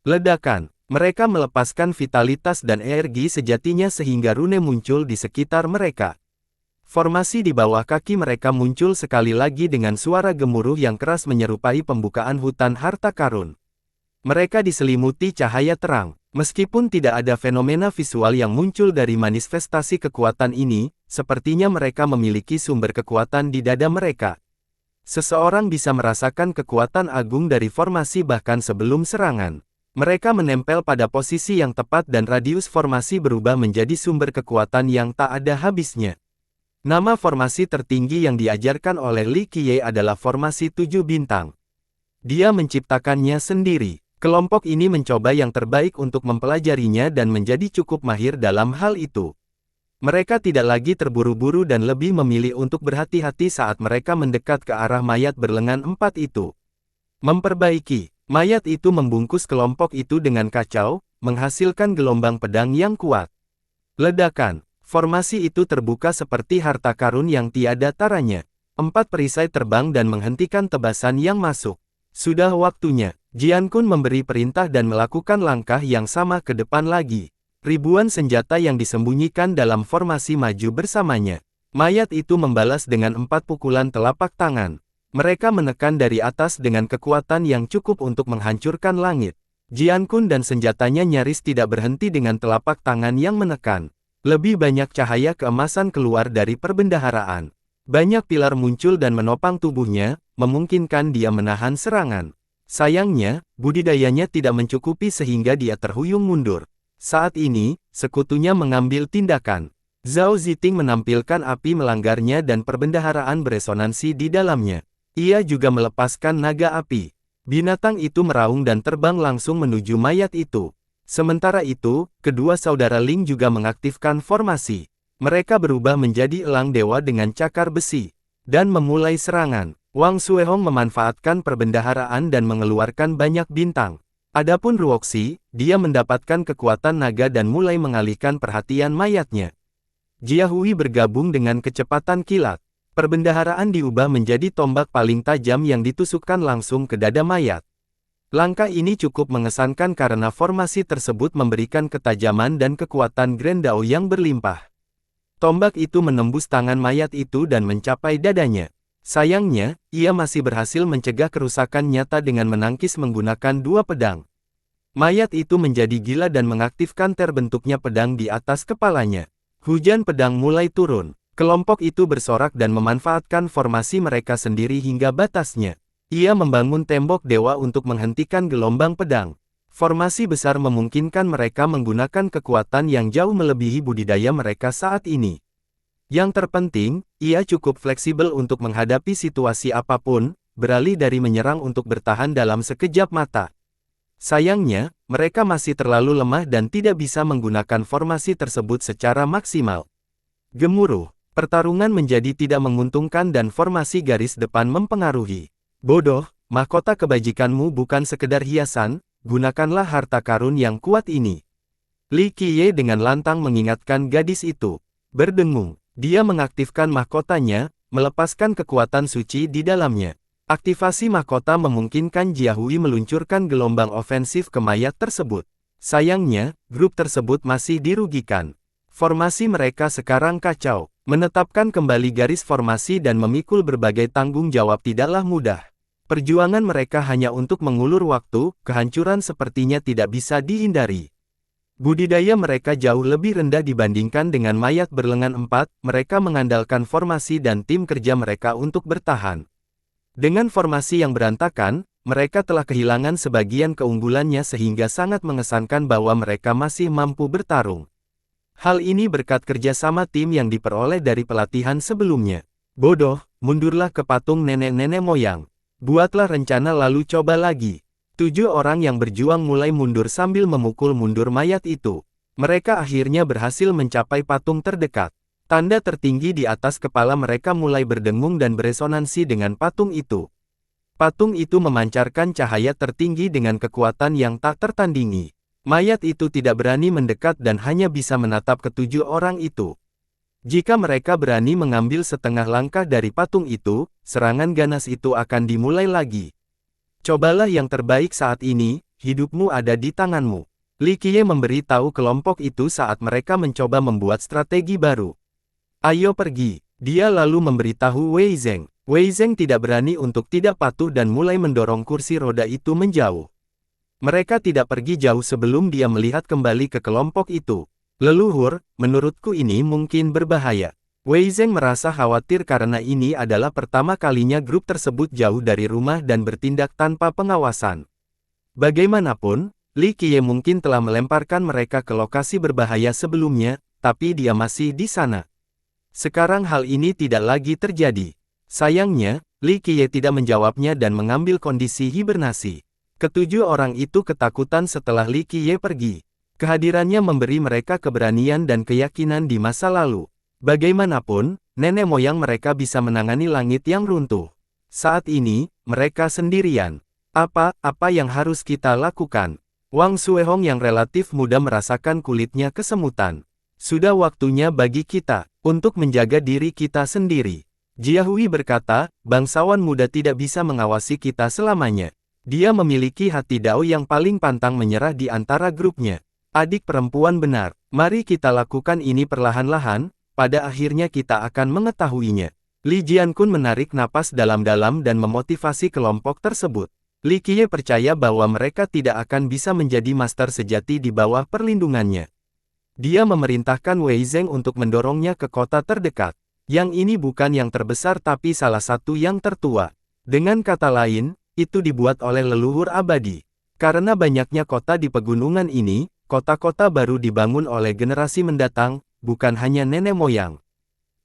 Ledakan. Mereka melepaskan vitalitas dan energi sejatinya sehingga rune muncul di sekitar mereka. Formasi di bawah kaki mereka muncul sekali lagi dengan suara gemuruh yang keras menyerupai pembukaan hutan harta karun. Mereka diselimuti cahaya terang. Meskipun tidak ada fenomena visual yang muncul dari manifestasi kekuatan ini, sepertinya mereka memiliki sumber kekuatan di dada mereka. Seseorang bisa merasakan kekuatan agung dari formasi bahkan sebelum serangan. Mereka menempel pada posisi yang tepat dan radius formasi berubah menjadi sumber kekuatan yang tak ada habisnya. Nama formasi tertinggi yang diajarkan oleh Li Qiye adalah formasi 7 bintang. Dia menciptakannya sendiri. Kelompok ini mencoba yang terbaik untuk mempelajarinya dan menjadi cukup mahir dalam hal itu. Mereka tidak lagi terburu-buru dan lebih memilih untuk berhati-hati saat mereka mendekat ke arah mayat berlengan 4 itu. Memperbaiki. Mayat itu membungkus kelompok itu dengan kacau, menghasilkan gelombang pedang yang kuat. Ledakan. Formasi itu terbuka seperti harta karun yang tiada taranya. 4 perisai terbang dan menghentikan tebasan yang masuk. Sudah waktunya. Jian Kun memberi perintah dan melakukan langkah yang sama ke depan lagi. Ribuan senjata yang disembunyikan dalam formasi maju bersamanya. Mayat itu membalas dengan 4 pukulan telapak tangan. Mereka menekan dari atas dengan kekuatan yang cukup untuk menghancurkan langit. Jian Kun dan senjatanya nyaris tidak berhenti dengan telapak tangan yang menekan. Lebih banyak cahaya keemasan keluar dari perbendaharaan. Banyak pilar muncul dan menopang tubuhnya, memungkinkan dia menahan serangan. Sayangnya, budidayanya tidak mencukupi sehingga dia terhuyung mundur. Saat ini, sekutunya mengambil tindakan. Zhao Ziting menampilkan api melanggarnya dan perbendaharaan beresonansi di dalamnya. Ia juga melepaskan naga api. Binatang itu meraung dan terbang langsung menuju mayat itu. Sementara itu, kedua saudara Ling juga mengaktifkan formasi. Mereka berubah menjadi elang dewa dengan cakar besi. Dan memulai serangan. Wang Xuehong memanfaatkan perbendaharaan dan mengeluarkan banyak bintang. Adapun Ruoxi, dia mendapatkan kekuatan naga dan mulai mengalihkan perhatian mayatnya. Jia Hui bergabung dengan kecepatan kilat. Perbendaharaan diubah menjadi tombak paling tajam yang ditusukkan langsung ke dada mayat. Langkah ini cukup mengesankan karena formasi tersebut memberikan ketajaman dan kekuatan Grand Dao yang berlimpah. Tombak itu menembus tangan mayat itu dan mencapai dadanya. Sayangnya, ia masih berhasil mencegah kerusakan nyata dengan menangkis menggunakan 2 pedang. Mayat itu menjadi gila dan mengaktifkan terbentuknya pedang di atas kepalanya. Hujan pedang mulai turun. Kelompok itu bersorak dan memanfaatkan formasi mereka sendiri hingga batasnya. Ia membangun tembok dewa untuk menghentikan gelombang pedang. Formasi besar memungkinkan mereka menggunakan kekuatan yang jauh melebihi budidaya mereka saat ini. Yang terpenting, ia cukup fleksibel untuk menghadapi situasi apapun, beralih dari menyerang untuk bertahan dalam sekejap mata. Sayangnya, mereka masih terlalu lemah dan tidak bisa menggunakan formasi tersebut secara maksimal. Gemuruh. Pertarungan menjadi tidak menguntungkan dan formasi garis depan mempengaruhi. Bodoh, mahkota kebajikanmu bukan sekedar hiasan, gunakanlah harta karun yang kuat ini. Li Qiye dengan lantang mengingatkan gadis itu. Berdengung, dia mengaktifkan mahkotanya, melepaskan kekuatan suci di dalamnya. Aktivasi mahkota memungkinkan Jia Hui meluncurkan gelombang ofensif ke mayat tersebut. Sayangnya, grup tersebut masih dirugikan. Formasi mereka sekarang kacau. Menetapkan kembali garis formasi dan memikul berbagai tanggung jawab tidaklah mudah. Perjuangan mereka hanya untuk mengulur waktu, kehancuran sepertinya tidak bisa dihindari. Budidaya mereka jauh lebih rendah dibandingkan dengan mayat berlengan 4, mereka mengandalkan formasi dan tim kerja mereka untuk bertahan. Dengan formasi yang berantakan, mereka telah kehilangan sebagian keunggulannya sehingga sangat mengesankan bahwa mereka masih mampu bertarung. Hal ini berkat kerjasama tim yang diperoleh dari pelatihan sebelumnya. Bodoh, mundurlah ke patung nenek-nenek moyang. Buatlah rencana lalu coba lagi. 7 orang yang berjuang mulai mundur sambil memukul mundur mayat itu. Mereka akhirnya berhasil mencapai patung terdekat. Tanda tertinggi di atas kepala mereka mulai berdengung dan beresonansi dengan patung itu. Patung itu memancarkan cahaya tertinggi dengan kekuatan yang tak tertandingi. Mayat itu tidak berani mendekat dan hanya bisa menatap ketujuh orang itu. Jika mereka berani mengambil setengah langkah dari patung itu, serangan ganas itu akan dimulai lagi. Cobalah yang terbaik saat ini, hidupmu ada di tanganmu. Li Qiye memberi tahu kelompok itu saat mereka mencoba membuat strategi baru. Ayo pergi, dia lalu memberitahu Wei Zeng. Wei Zeng tidak berani untuk tidak patuh dan mulai mendorong kursi roda itu menjauh. Mereka tidak pergi jauh sebelum dia melihat kembali ke kelompok itu. Leluhur, menurutku ini mungkin berbahaya. Wei Zeng merasa khawatir karena ini adalah pertama kalinya grup tersebut jauh dari rumah dan bertindak tanpa pengawasan. Bagaimanapun, Li Qiye mungkin telah melemparkan mereka ke lokasi berbahaya sebelumnya, tapi dia masih di sana. Sekarang hal ini tidak lagi terjadi. Sayangnya, Li Qiye tidak menjawabnya dan mengambil kondisi hibernasi. Ketujuh orang itu ketakutan setelah Li Qiye pergi. Kehadirannya memberi mereka keberanian dan keyakinan di masa lalu. Bagaimanapun, nenek moyang mereka bisa menangani langit yang runtuh. Saat ini, mereka sendirian. Apa yang harus kita lakukan? Wang Xuehong yang relatif muda merasakan kulitnya kesemutan. Sudah waktunya bagi kita, untuk menjaga diri kita sendiri. Jia Hui berkata, bangsawan muda tidak bisa mengawasi kita selamanya. Dia memiliki hati Dao yang paling pantang menyerah di antara grupnya. Adik perempuan benar, mari kita lakukan ini perlahan-lahan. Pada akhirnya kita akan mengetahuinya. Li Jiankun menarik napas dalam-dalam dan memotivasi kelompok tersebut. Li Qiye percaya bahwa mereka tidak akan bisa menjadi master sejati di bawah perlindungannya. Dia memerintahkan Wei Zeng untuk mendorongnya ke kota terdekat. Yang ini bukan yang terbesar tapi salah satu yang tertua. Dengan kata lain, itu dibuat oleh leluhur abadi. Karena banyaknya kota di pegunungan ini, kota-kota baru dibangun oleh generasi mendatang, bukan hanya nenek moyang.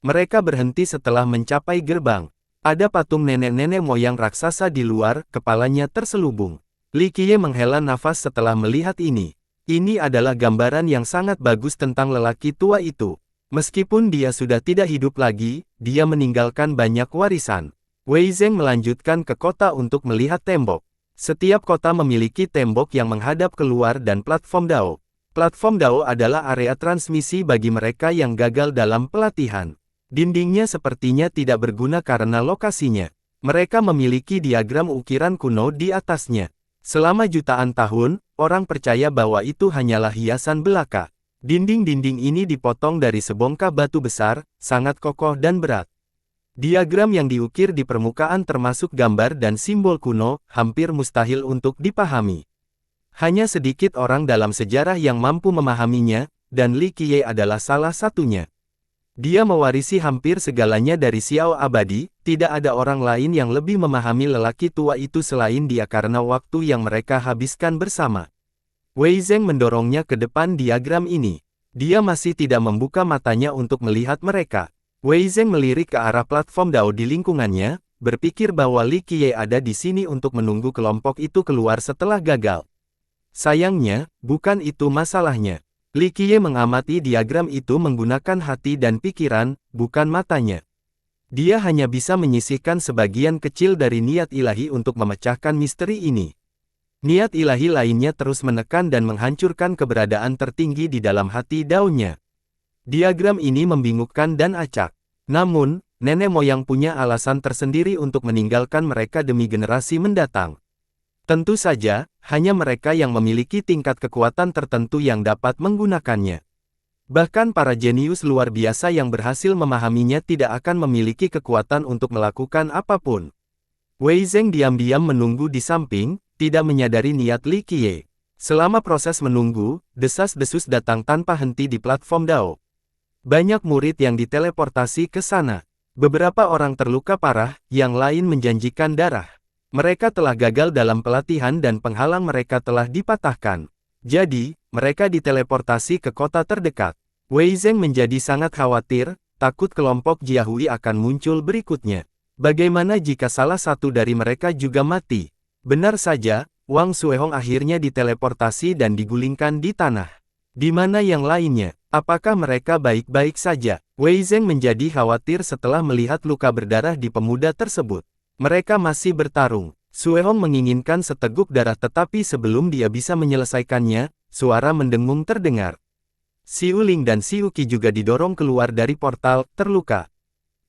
Mereka berhenti setelah mencapai gerbang. Ada patung nenek-nenek moyang raksasa di luar, kepalanya terselubung. Li Qiye menghela nafas setelah melihat ini. Ini adalah gambaran yang sangat bagus tentang lelaki tua itu. Meskipun dia sudah tidak hidup lagi, dia meninggalkan banyak warisan. Wei Zeng melanjutkan ke kota untuk melihat tembok. Setiap kota memiliki tembok yang menghadap keluar dan platform Dao. Platform Dao adalah area transmisi bagi mereka yang gagal dalam pelatihan. Dindingnya sepertinya tidak berguna karena lokasinya. Mereka memiliki diagram ukiran kuno di atasnya. Selama jutaan tahun, orang percaya bahwa itu hanyalah hiasan belaka. Dinding-dinding ini dipotong dari sebongkah batu besar, sangat kokoh dan berat. Diagram yang diukir di permukaan termasuk gambar dan simbol kuno, hampir mustahil untuk dipahami. Hanya sedikit orang dalam sejarah yang mampu memahaminya, dan Li Qiye adalah salah satunya. Dia mewarisi hampir segalanya dari Xiao Abadi, tidak ada orang lain yang lebih memahami lelaki tua itu selain dia karena waktu yang mereka habiskan bersama. Wei Zeng mendorongnya ke depan diagram ini. Dia masih tidak membuka matanya untuk melihat mereka. Wei Zeng melirik ke arah platform Dao di lingkungannya, berpikir bahwa Li Qiye ada di sini untuk menunggu kelompok itu keluar setelah gagal. Sayangnya, bukan itu masalahnya. Li Qiye mengamati diagram itu menggunakan hati dan pikiran, bukan matanya. Dia hanya bisa menyisihkan sebagian kecil dari niat ilahi untuk memecahkan misteri ini. Niat ilahi lainnya terus menekan dan menghancurkan keberadaan tertinggi di dalam hati daunnya. Diagram ini membingungkan dan acak. Namun, nenek moyang punya alasan tersendiri untuk meninggalkan mereka demi generasi mendatang. Tentu saja, hanya mereka yang memiliki tingkat kekuatan tertentu yang dapat menggunakannya. Bahkan para jenius luar biasa yang berhasil memahaminya tidak akan memiliki kekuatan untuk melakukan apapun. Wei Zeng diam-diam menunggu di samping, tidak menyadari niat Li Qiye. Selama proses menunggu, desas-desus datang tanpa henti di platform Dao. Banyak murid yang diteleportasi ke sana. Beberapa orang terluka parah, yang lain menjanjikan darah. Mereka telah gagal dalam pelatihan dan penghalang mereka telah dipatahkan. Jadi, mereka diteleportasi ke kota terdekat. Wei Zeng menjadi sangat khawatir, takut kelompok Jiahui akan muncul berikutnya. Bagaimana jika salah satu dari mereka juga mati? Benar saja, Wang Suehong akhirnya diteleportasi dan digulingkan di tanah. Di mana yang lainnya? Apakah mereka baik-baik saja? Wei Zeng menjadi khawatir setelah melihat luka berdarah di pemuda tersebut. Mereka masih bertarung. Suehong menginginkan seteguk darah tetapi sebelum dia bisa menyelesaikannya, suara mendengung terdengar. Xiu Ling dan Xiu Qi juga didorong keluar dari portal, terluka.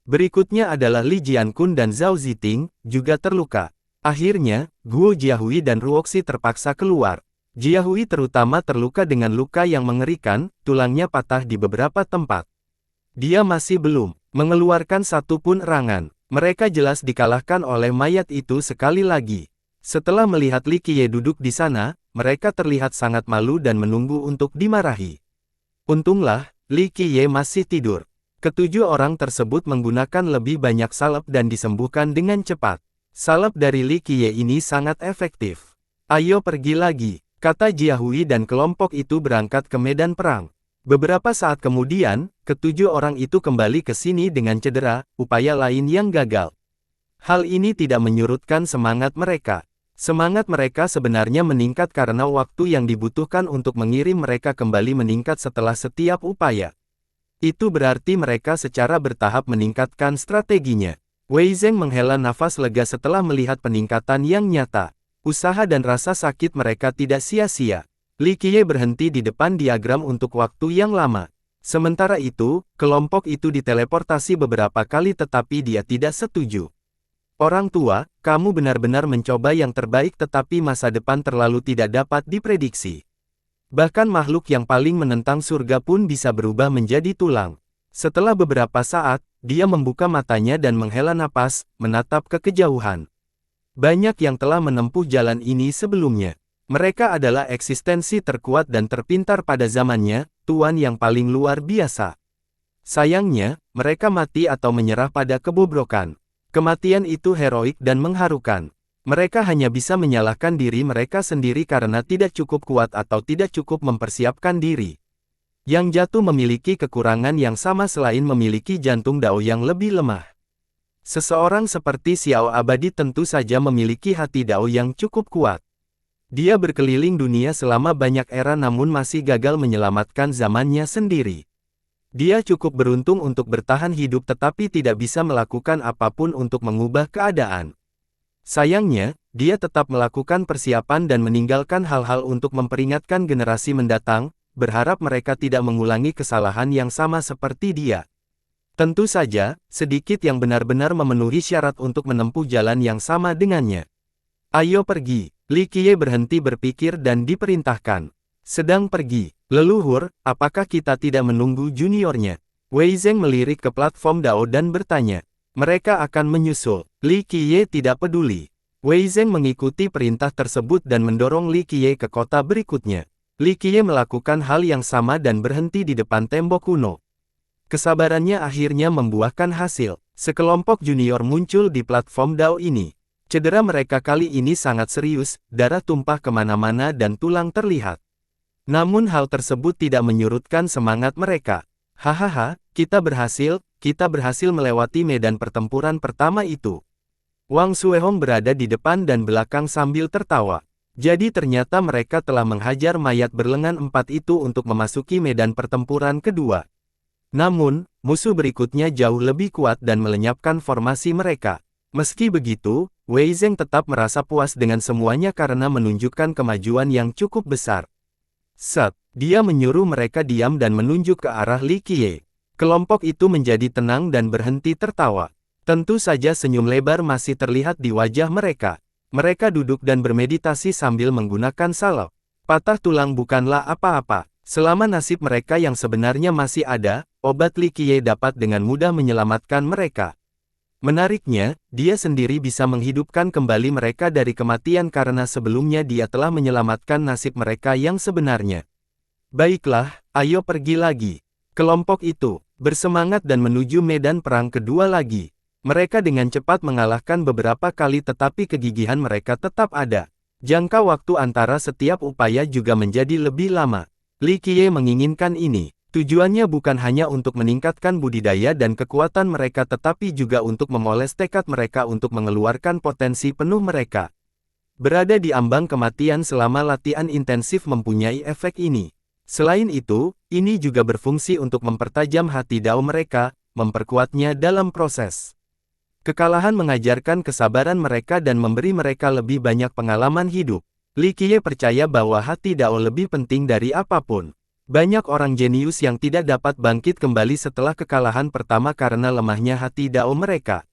Berikutnya adalah Li Jiankun dan Zhao Ziting, juga terluka. Akhirnya, Guo Jiahui dan Ruoxi terpaksa keluar. Jiahui terutama terluka dengan luka yang mengerikan, tulangnya patah di beberapa tempat. Dia masih belum mengeluarkan satu pun erangan. Mereka jelas dikalahkan oleh mayat itu sekali lagi. Setelah melihat Li Qiye duduk di sana, mereka terlihat sangat malu dan menunggu untuk dimarahi. Untunglah, Li Qiye masih tidur. Ketujuh orang tersebut menggunakan lebih banyak salep dan disembuhkan dengan cepat. Salep dari Li Qiye ini sangat efektif. Ayo pergi lagi, kata Jiahui dan kelompok itu berangkat ke medan perang. Beberapa saat kemudian, ketujuh orang itu kembali ke sini dengan cedera, upaya lain yang gagal. Hal ini tidak menyurutkan semangat mereka. Semangat mereka sebenarnya meningkat karena waktu yang dibutuhkan untuk mengirim mereka kembali meningkat setelah setiap upaya. Itu berarti mereka secara bertahap meningkatkan strateginya. Wei Zeng menghela nafas lega setelah melihat peningkatan yang nyata. Usaha dan rasa sakit mereka tidak sia-sia. Li Qiye berhenti di depan diagram untuk waktu yang lama. Sementara itu, kelompok itu diteleportasi beberapa kali tetapi dia tidak setuju. Orang tua, kamu benar-benar mencoba yang terbaik tetapi masa depan terlalu tidak dapat diprediksi. Bahkan makhluk yang paling menentang surga pun bisa berubah menjadi tulang. Setelah beberapa saat, dia membuka matanya dan menghela napas, menatap ke kejauhan. Banyak yang telah menempuh jalan ini sebelumnya. Mereka adalah eksistensi terkuat dan terpintar pada zamannya, tuan yang paling luar biasa. Sayangnya, mereka mati atau menyerah pada kebobrokan. Kematian itu heroik dan mengharukan. Mereka hanya bisa menyalahkan diri mereka sendiri karena tidak cukup kuat atau tidak cukup mempersiapkan diri. Yang jatuh memiliki kekurangan yang sama selain memiliki jantung Dao yang lebih lemah. Seseorang seperti Xiao Abadi tentu saja memiliki hati Dao yang cukup kuat. Dia berkeliling dunia selama banyak era namun masih gagal menyelamatkan zamannya sendiri. Dia cukup beruntung untuk bertahan hidup tetapi tidak bisa melakukan apapun untuk mengubah keadaan. Sayangnya, dia tetap melakukan persiapan dan meninggalkan hal-hal untuk memperingatkan generasi mendatang, berharap mereka tidak mengulangi kesalahan yang sama seperti dia. Tentu saja, sedikit yang benar-benar memenuhi syarat untuk menempuh jalan yang sama dengannya. Ayo pergi. Li Qiye berhenti berpikir dan diperintahkan. Sedang pergi. Leluhur, apakah kita tidak menunggu juniornya? Wei Zeng melirik ke platform Dao dan bertanya. Mereka akan menyusul. Li Qiye tidak peduli. Wei Zeng mengikuti perintah tersebut dan mendorong Li Qiye ke kota berikutnya. Li Qiye melakukan hal yang sama dan berhenti di depan tembok kuno. Kesabarannya akhirnya membuahkan hasil. Sekelompok junior muncul di platform Dao ini. Cedera mereka kali ini sangat serius, darah tumpah kemana-mana dan tulang terlihat. Namun hal tersebut tidak menyurutkan semangat mereka. Hahaha, kita berhasil melewati medan pertempuran pertama itu. Wang Suehong berada di depan dan belakang sambil tertawa. Jadi ternyata mereka telah menghajar mayat berlengan 4 itu untuk memasuki medan pertempuran kedua. Namun, musuh berikutnya jauh lebih kuat dan melenyapkan formasi mereka. Meski begitu, Wei Zeng tetap merasa puas dengan semuanya karena menunjukkan kemajuan yang cukup besar. Dia menyuruh mereka diam dan menunjuk ke arah Li Qiye. Kelompok itu menjadi tenang dan berhenti tertawa. Tentu saja senyum lebar masih terlihat di wajah mereka. Mereka duduk dan bermeditasi sambil menggunakan salep. Patah tulang bukanlah apa-apa. Selama nasib mereka yang sebenarnya masih ada, obat Li Qiye dapat dengan mudah menyelamatkan mereka. Menariknya, dia sendiri bisa menghidupkan kembali mereka dari kematian karena sebelumnya dia telah menyelamatkan nasib mereka yang sebenarnya. Baiklah, ayo pergi lagi. Kelompok itu bersemangat dan menuju medan perang kedua lagi. Mereka dengan cepat mengalahkan beberapa kali tetapi kegigihan mereka tetap ada. Jangka waktu antara setiap upaya juga menjadi lebih lama. Li Qiye menginginkan ini. Tujuannya bukan hanya untuk meningkatkan budidaya dan kekuatan mereka tetapi juga untuk memoles tekad mereka untuk mengeluarkan potensi penuh mereka. Berada di ambang kematian selama latihan intensif mempunyai efek ini. Selain itu, ini juga berfungsi untuk mempertajam hati dao mereka, memperkuatnya dalam proses. Kekalahan mengajarkan kesabaran mereka dan memberi mereka lebih banyak pengalaman hidup. Li Qiye percaya bahwa hati dao lebih penting dari apapun. Banyak orang jenius yang tidak dapat bangkit kembali setelah kekalahan pertama karena lemahnya hati dao mereka.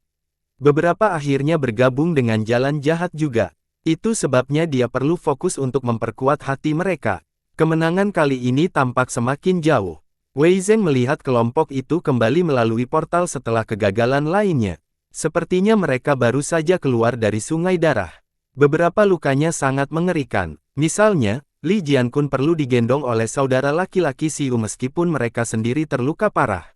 Beberapa akhirnya bergabung dengan jalan jahat juga. Itu sebabnya dia perlu fokus untuk memperkuat hati mereka. Kemenangan kali ini tampak semakin jauh. Wei Zeng melihat kelompok itu kembali melalui portal setelah kegagalan lainnya. Sepertinya mereka baru saja keluar dari sungai darah. Beberapa lukanya sangat mengerikan. Misalnya, Li Jiankun perlu digendong oleh saudara laki-laki Xiu meskipun mereka sendiri terluka parah.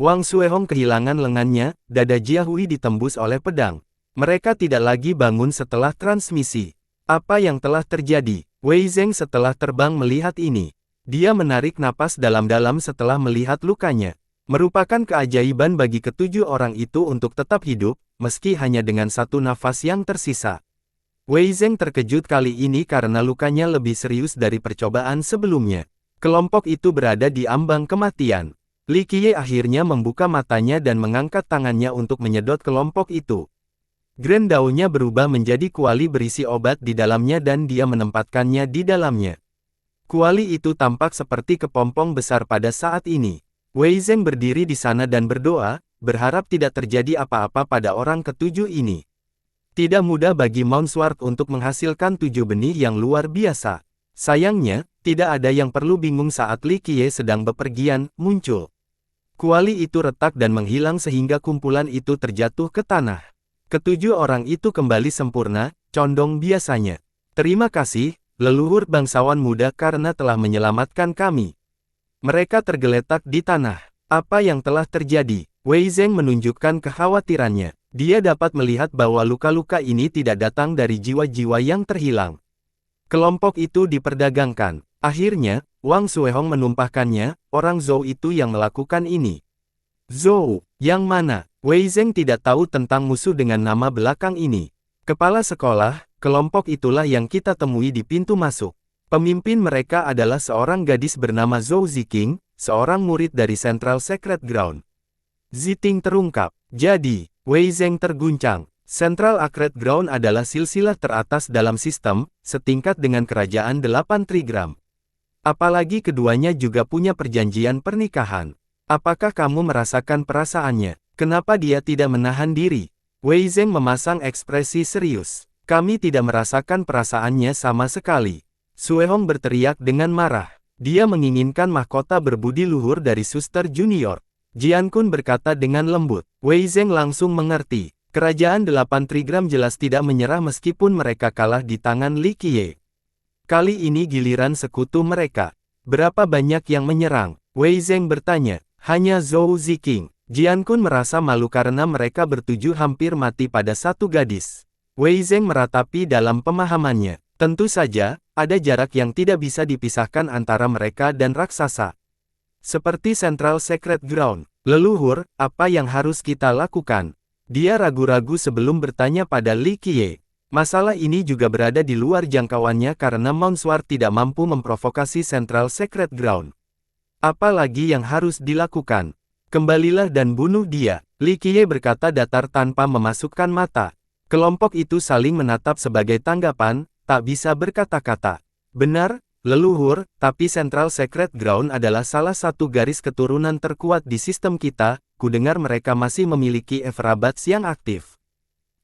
Wang Xuehong kehilangan lengannya, dada Jia Hui ditembus oleh pedang. Mereka tidak lagi bangun setelah transmisi. Apa yang telah terjadi? Wei Zeng setelah terbang melihat ini. Dia menarik napas dalam-dalam setelah melihat lukanya. Merupakan keajaiban bagi ketujuh orang itu untuk tetap hidup, meski hanya dengan satu nafas yang tersisa. Wei Zeng terkejut kali ini karena lukanya lebih serius dari percobaan sebelumnya. Kelompok itu berada di ambang kematian. Li Qiye akhirnya membuka matanya dan mengangkat tangannya untuk menyedot kelompok itu. Grand Dao-nya berubah menjadi kuali berisi obat di dalamnya dan dia menempatkannya di dalamnya. Kuali itu tampak seperti kepompong besar pada saat ini. Wei Zeng berdiri di sana dan berdoa, berharap tidak terjadi apa-apa pada orang ketujuh ini. Tidak mudah bagi Mount Sword untuk menghasilkan 7 benih yang luar biasa. Sayangnya, tidak ada yang perlu bingung saat Li Qiye sedang bepergian, muncul. Kuali itu retak dan menghilang sehingga kumpulan itu terjatuh ke tanah. Ketujuh orang itu kembali sempurna, condong biasanya. Terima kasih, leluhur bangsawan muda karena telah menyelamatkan kami. Mereka tergeletak di tanah. Apa yang telah terjadi? Wei Zeng menunjukkan kekhawatirannya. Dia dapat melihat bahwa luka-luka ini tidak datang dari jiwa-jiwa yang terhilang. Kelompok itu diperdagangkan. Akhirnya, Wang Xuehong menumpahkannya, orang Zhou itu yang melakukan ini. Zhou, yang mana? Wei Zeng tidak tahu tentang musuh dengan nama belakang ini. Kepala sekolah, kelompok itulah yang kita temui di pintu masuk. Pemimpin mereka adalah seorang gadis bernama Zhou Ziqing, seorang murid dari Central Secret Ground. Ziting terungkap. Jadi, Wei Zeng terguncang. Central Secret Ground adalah silsilah teratas dalam sistem, setingkat dengan kerajaan 8 Trigram. Apalagi keduanya juga punya perjanjian pernikahan. Apakah kamu merasakan perasaannya? Kenapa dia tidak menahan diri? Wei Zeng memasang ekspresi serius. Kami tidak merasakan perasaannya sama sekali. Xuehong berteriak dengan marah. Dia menginginkan mahkota berbudi luhur dari suster junior. Jiankun berkata dengan lembut. Wei Zeng langsung mengerti. Kerajaan 8 Trigram jelas tidak menyerah meskipun mereka kalah di tangan Li Qiye. Kali ini giliran sekutu mereka. Berapa banyak yang menyerang? Wei Zeng bertanya. Hanya Zhou Ziqing. Jiankun merasa malu karena mereka bertujuh hampir mati pada satu gadis. Wei Zeng meratapi dalam pemahamannya. Tentu saja, ada jarak yang tidak bisa dipisahkan antara mereka dan raksasa. Seperti Central Secret Ground. Leluhur, apa yang harus kita lakukan? Dia ragu-ragu sebelum bertanya pada Li Qiye. Masalah ini juga berada di luar jangkauannya karena Mount Sword tidak mampu memprovokasi Central Secret Ground. Apa lagi yang harus dilakukan? Kembalilah dan bunuh dia. Li Qiye berkata datar tanpa memasukkan mata. Kelompok itu saling menatap sebagai tanggapan, tak bisa berkata-kata. Benar, leluhur, tapi Central Secret Ground adalah salah satu garis keturunan terkuat di sistem kita. Kudengar mereka masih memiliki Evrabats yang aktif.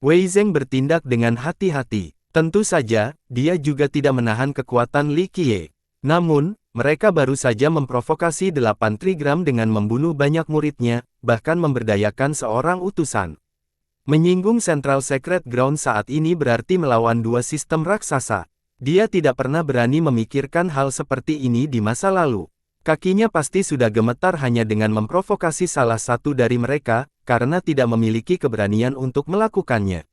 Wei Zeng bertindak dengan hati-hati. Tentu saja, dia juga tidak menahan kekuatan Li Qiye. Namun, mereka baru saja memprovokasi 8 Trigram dengan membunuh banyak muridnya, bahkan memberdayakan seorang utusan. Menyinggung Central Secret Ground saat ini berarti melawan dua sistem raksasa. Dia tidak pernah berani memikirkan hal seperti ini di masa lalu. Kakinya pasti sudah gemetar hanya dengan memprovokasi salah satu dari mereka, karena tidak memiliki keberanian untuk melakukannya.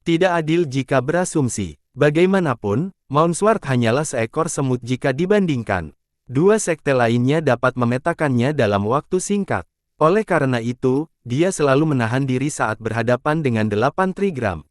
Tidak adil jika berasumsi. Bagaimanapun, Mounsward hanyalah seekor semut jika dibandingkan. Dua sekte lainnya dapat memetakannya dalam waktu singkat. Oleh karena itu, dia selalu menahan diri saat berhadapan dengan 8 trigram.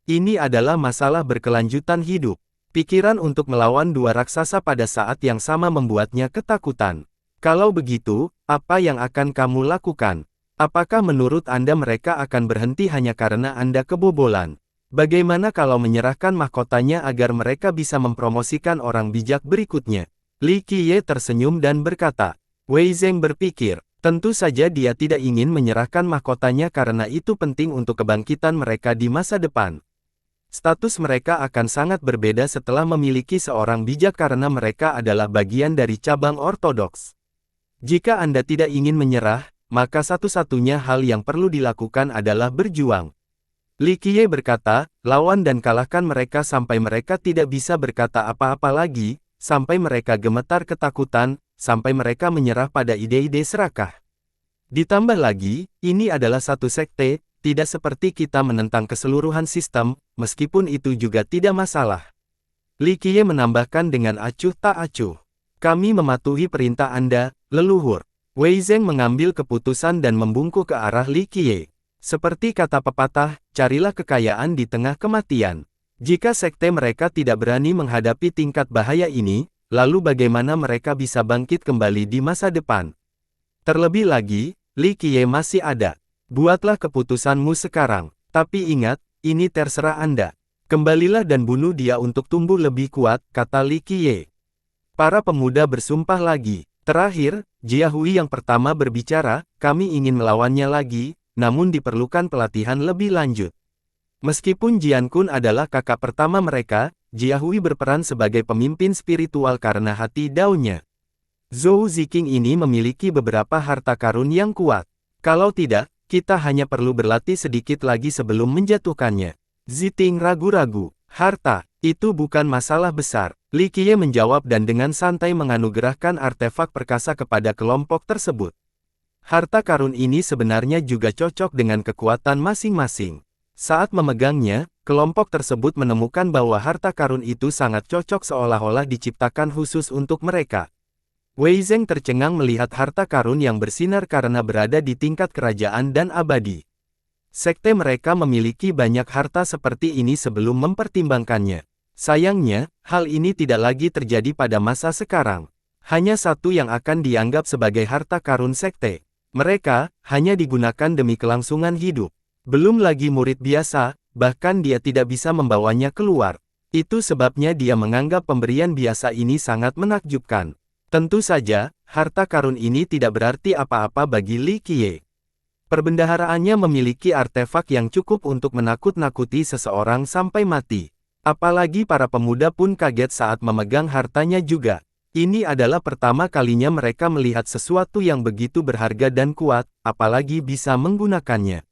Ini adalah masalah berkelanjutan hidup. Pikiran untuk melawan dua raksasa pada saat yang sama membuatnya ketakutan. Kalau begitu, apa yang akan kamu lakukan? Apakah menurut Anda mereka akan berhenti hanya karena Anda kebobolan? Bagaimana kalau menyerahkan mahkotanya agar mereka bisa mempromosikan orang bijak berikutnya? Li Qiye tersenyum dan berkata. Wei Zeng berpikir. Tentu saja dia tidak ingin menyerahkan mahkotanya karena itu penting untuk kebangkitan mereka di masa depan. Status mereka akan sangat berbeda setelah memiliki seorang bijak karena mereka adalah bagian dari cabang ortodoks. Jika Anda tidak ingin menyerah, maka satu-satunya hal yang perlu dilakukan adalah berjuang. Li Qiye berkata, lawan dan kalahkan mereka sampai mereka tidak bisa berkata apa-apa lagi, sampai mereka gemetar ketakutan, sampai mereka menyerah pada ide-ide serakah. Ditambah lagi, ini adalah satu sekte, tidak seperti kita menentang keseluruhan sistem, meskipun itu juga tidak masalah. Li Qiye menambahkan dengan acuh tak acuh. Kami mematuhi perintah Anda, leluhur. Wei Zeng mengambil keputusan dan membungkuk ke arah Li Qiye. Seperti kata pepatah, carilah kekayaan di tengah kematian. Jika sekte mereka tidak berani menghadapi tingkat bahaya ini, lalu bagaimana mereka bisa bangkit kembali di masa depan? Terlebih lagi, Li Qiye masih ada. Buatlah keputusanmu sekarang. Tapi ingat, ini terserah Anda. Kembalilah dan bunuh dia untuk tumbuh lebih kuat, kata Li Qiye. Para pemuda bersumpah lagi. Terakhir, Jia Hui yang pertama berbicara, kami ingin melawannya lagi, namun diperlukan pelatihan lebih lanjut. Meskipun Jian Kun adalah kakak pertama mereka, Jia Hui berperan sebagai pemimpin spiritual karena hati daunnya. Zhou Ziqing ini memiliki beberapa harta karun yang kuat. Kalau tidak, kita hanya perlu berlatih sedikit lagi sebelum menjatuhkannya. Ziting ragu-ragu. Harta, itu bukan masalah besar. Li Qiye menjawab dan dengan santai menganugerahkan artefak perkasa kepada kelompok tersebut. Harta karun ini sebenarnya juga cocok dengan kekuatan masing-masing. Saat memegangnya, kelompok tersebut menemukan bahwa harta karun itu sangat cocok seolah-olah diciptakan khusus untuk mereka. Wei Zeng tercengang melihat harta karun yang bersinar karena berada di tingkat kerajaan dan abadi. Sekte mereka memiliki banyak harta seperti ini sebelum mempertimbangkannya. Sayangnya, hal ini tidak lagi terjadi pada masa sekarang. Hanya satu yang akan dianggap sebagai harta karun sekte. Mereka hanya digunakan demi kelangsungan hidup. Belum lagi murid biasa, bahkan dia tidak bisa membawanya keluar. Itu sebabnya dia menganggap pemberian biasa ini sangat menakjubkan. Tentu saja, harta karun ini tidak berarti apa-apa bagi Li Qiye. Perbendaharaannya memiliki artefak yang cukup untuk menakut-nakuti seseorang sampai mati. Apalagi para pemuda pun kaget saat memegang hartanya juga. Ini adalah pertama kalinya mereka melihat sesuatu yang begitu berharga dan kuat, apalagi bisa menggunakannya.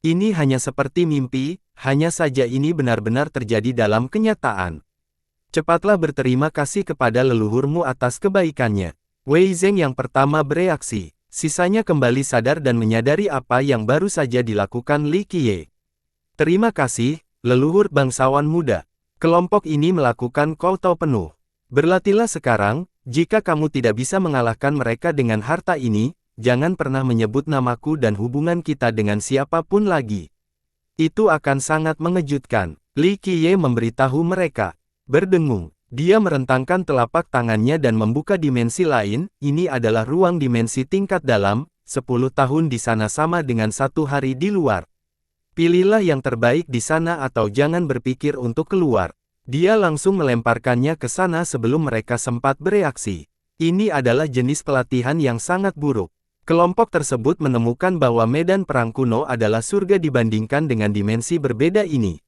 Ini hanya seperti mimpi, hanya saja ini benar-benar terjadi dalam kenyataan. Cepatlah berterima kasih kepada leluhurmu atas kebaikannya. Wei Zeng yang pertama bereaksi, sisanya kembali sadar dan menyadari apa yang baru saja dilakukan Li Qiye. Terima kasih, leluhur bangsawan muda. Kelompok ini melakukan koutou penuh. Berlatihlah sekarang, jika kamu tidak bisa mengalahkan mereka dengan harta ini, jangan pernah menyebut namaku dan hubungan kita dengan siapapun lagi. Itu akan sangat mengejutkan. Li Qiye memberitahu mereka. Berdengung, dia merentangkan telapak tangannya dan membuka dimensi lain, ini adalah ruang dimensi tingkat dalam, 10 tahun di sana sama dengan 1 hari di luar. Pilihlah yang terbaik di sana atau jangan berpikir untuk keluar. Dia langsung melemparkannya ke sana sebelum mereka sempat bereaksi. Ini adalah jenis pelatihan yang sangat buruk. Kelompok tersebut menemukan bahwa medan perang kuno adalah surga dibandingkan dengan dimensi berbeda ini.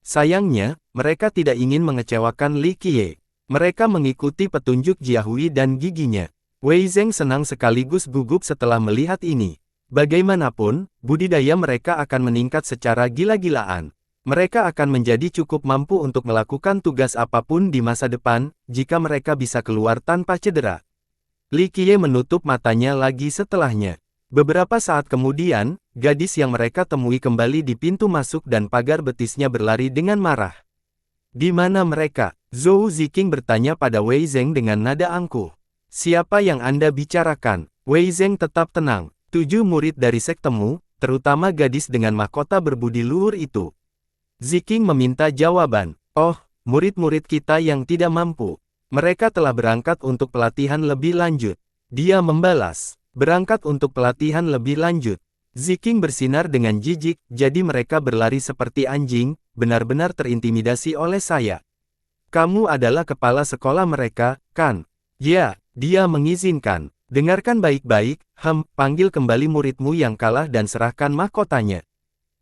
Sayangnya, mereka tidak ingin mengecewakan Li Qiye. Mereka mengikuti petunjuk Jia Hui dan giginya. Wei Zeng senang sekaligus gugup setelah melihat ini. Bagaimanapun, budidaya mereka akan meningkat secara gila-gilaan. Mereka akan menjadi cukup mampu untuk melakukan tugas apapun di masa depan, jika mereka bisa keluar tanpa cedera. Li Qiye menutup matanya lagi setelahnya. Beberapa saat kemudian, gadis yang mereka temui kembali di pintu masuk dan pagar betisnya berlari dengan marah. Di mana mereka? Zhou Ziqing bertanya pada Wei Zheng dengan nada angkuh. Siapa yang Anda bicarakan? Wei Zheng tetap tenang. 7 murid dari sektemu, terutama gadis dengan mahkota berbudi luhur itu. Ziqing meminta jawaban. Oh, murid-murid kita yang tidak mampu. Mereka telah berangkat untuk pelatihan lebih lanjut. Dia membalas. Berangkat untuk pelatihan lebih lanjut. Ziqing bersinar dengan jijik, jadi mereka berlari seperti anjing, benar-benar terintimidasi oleh saya. Kamu adalah kepala sekolah mereka, kan? Ya, dia mengizinkan. Dengarkan baik-baik, panggil kembali muridmu yang kalah dan serahkan mahkotanya.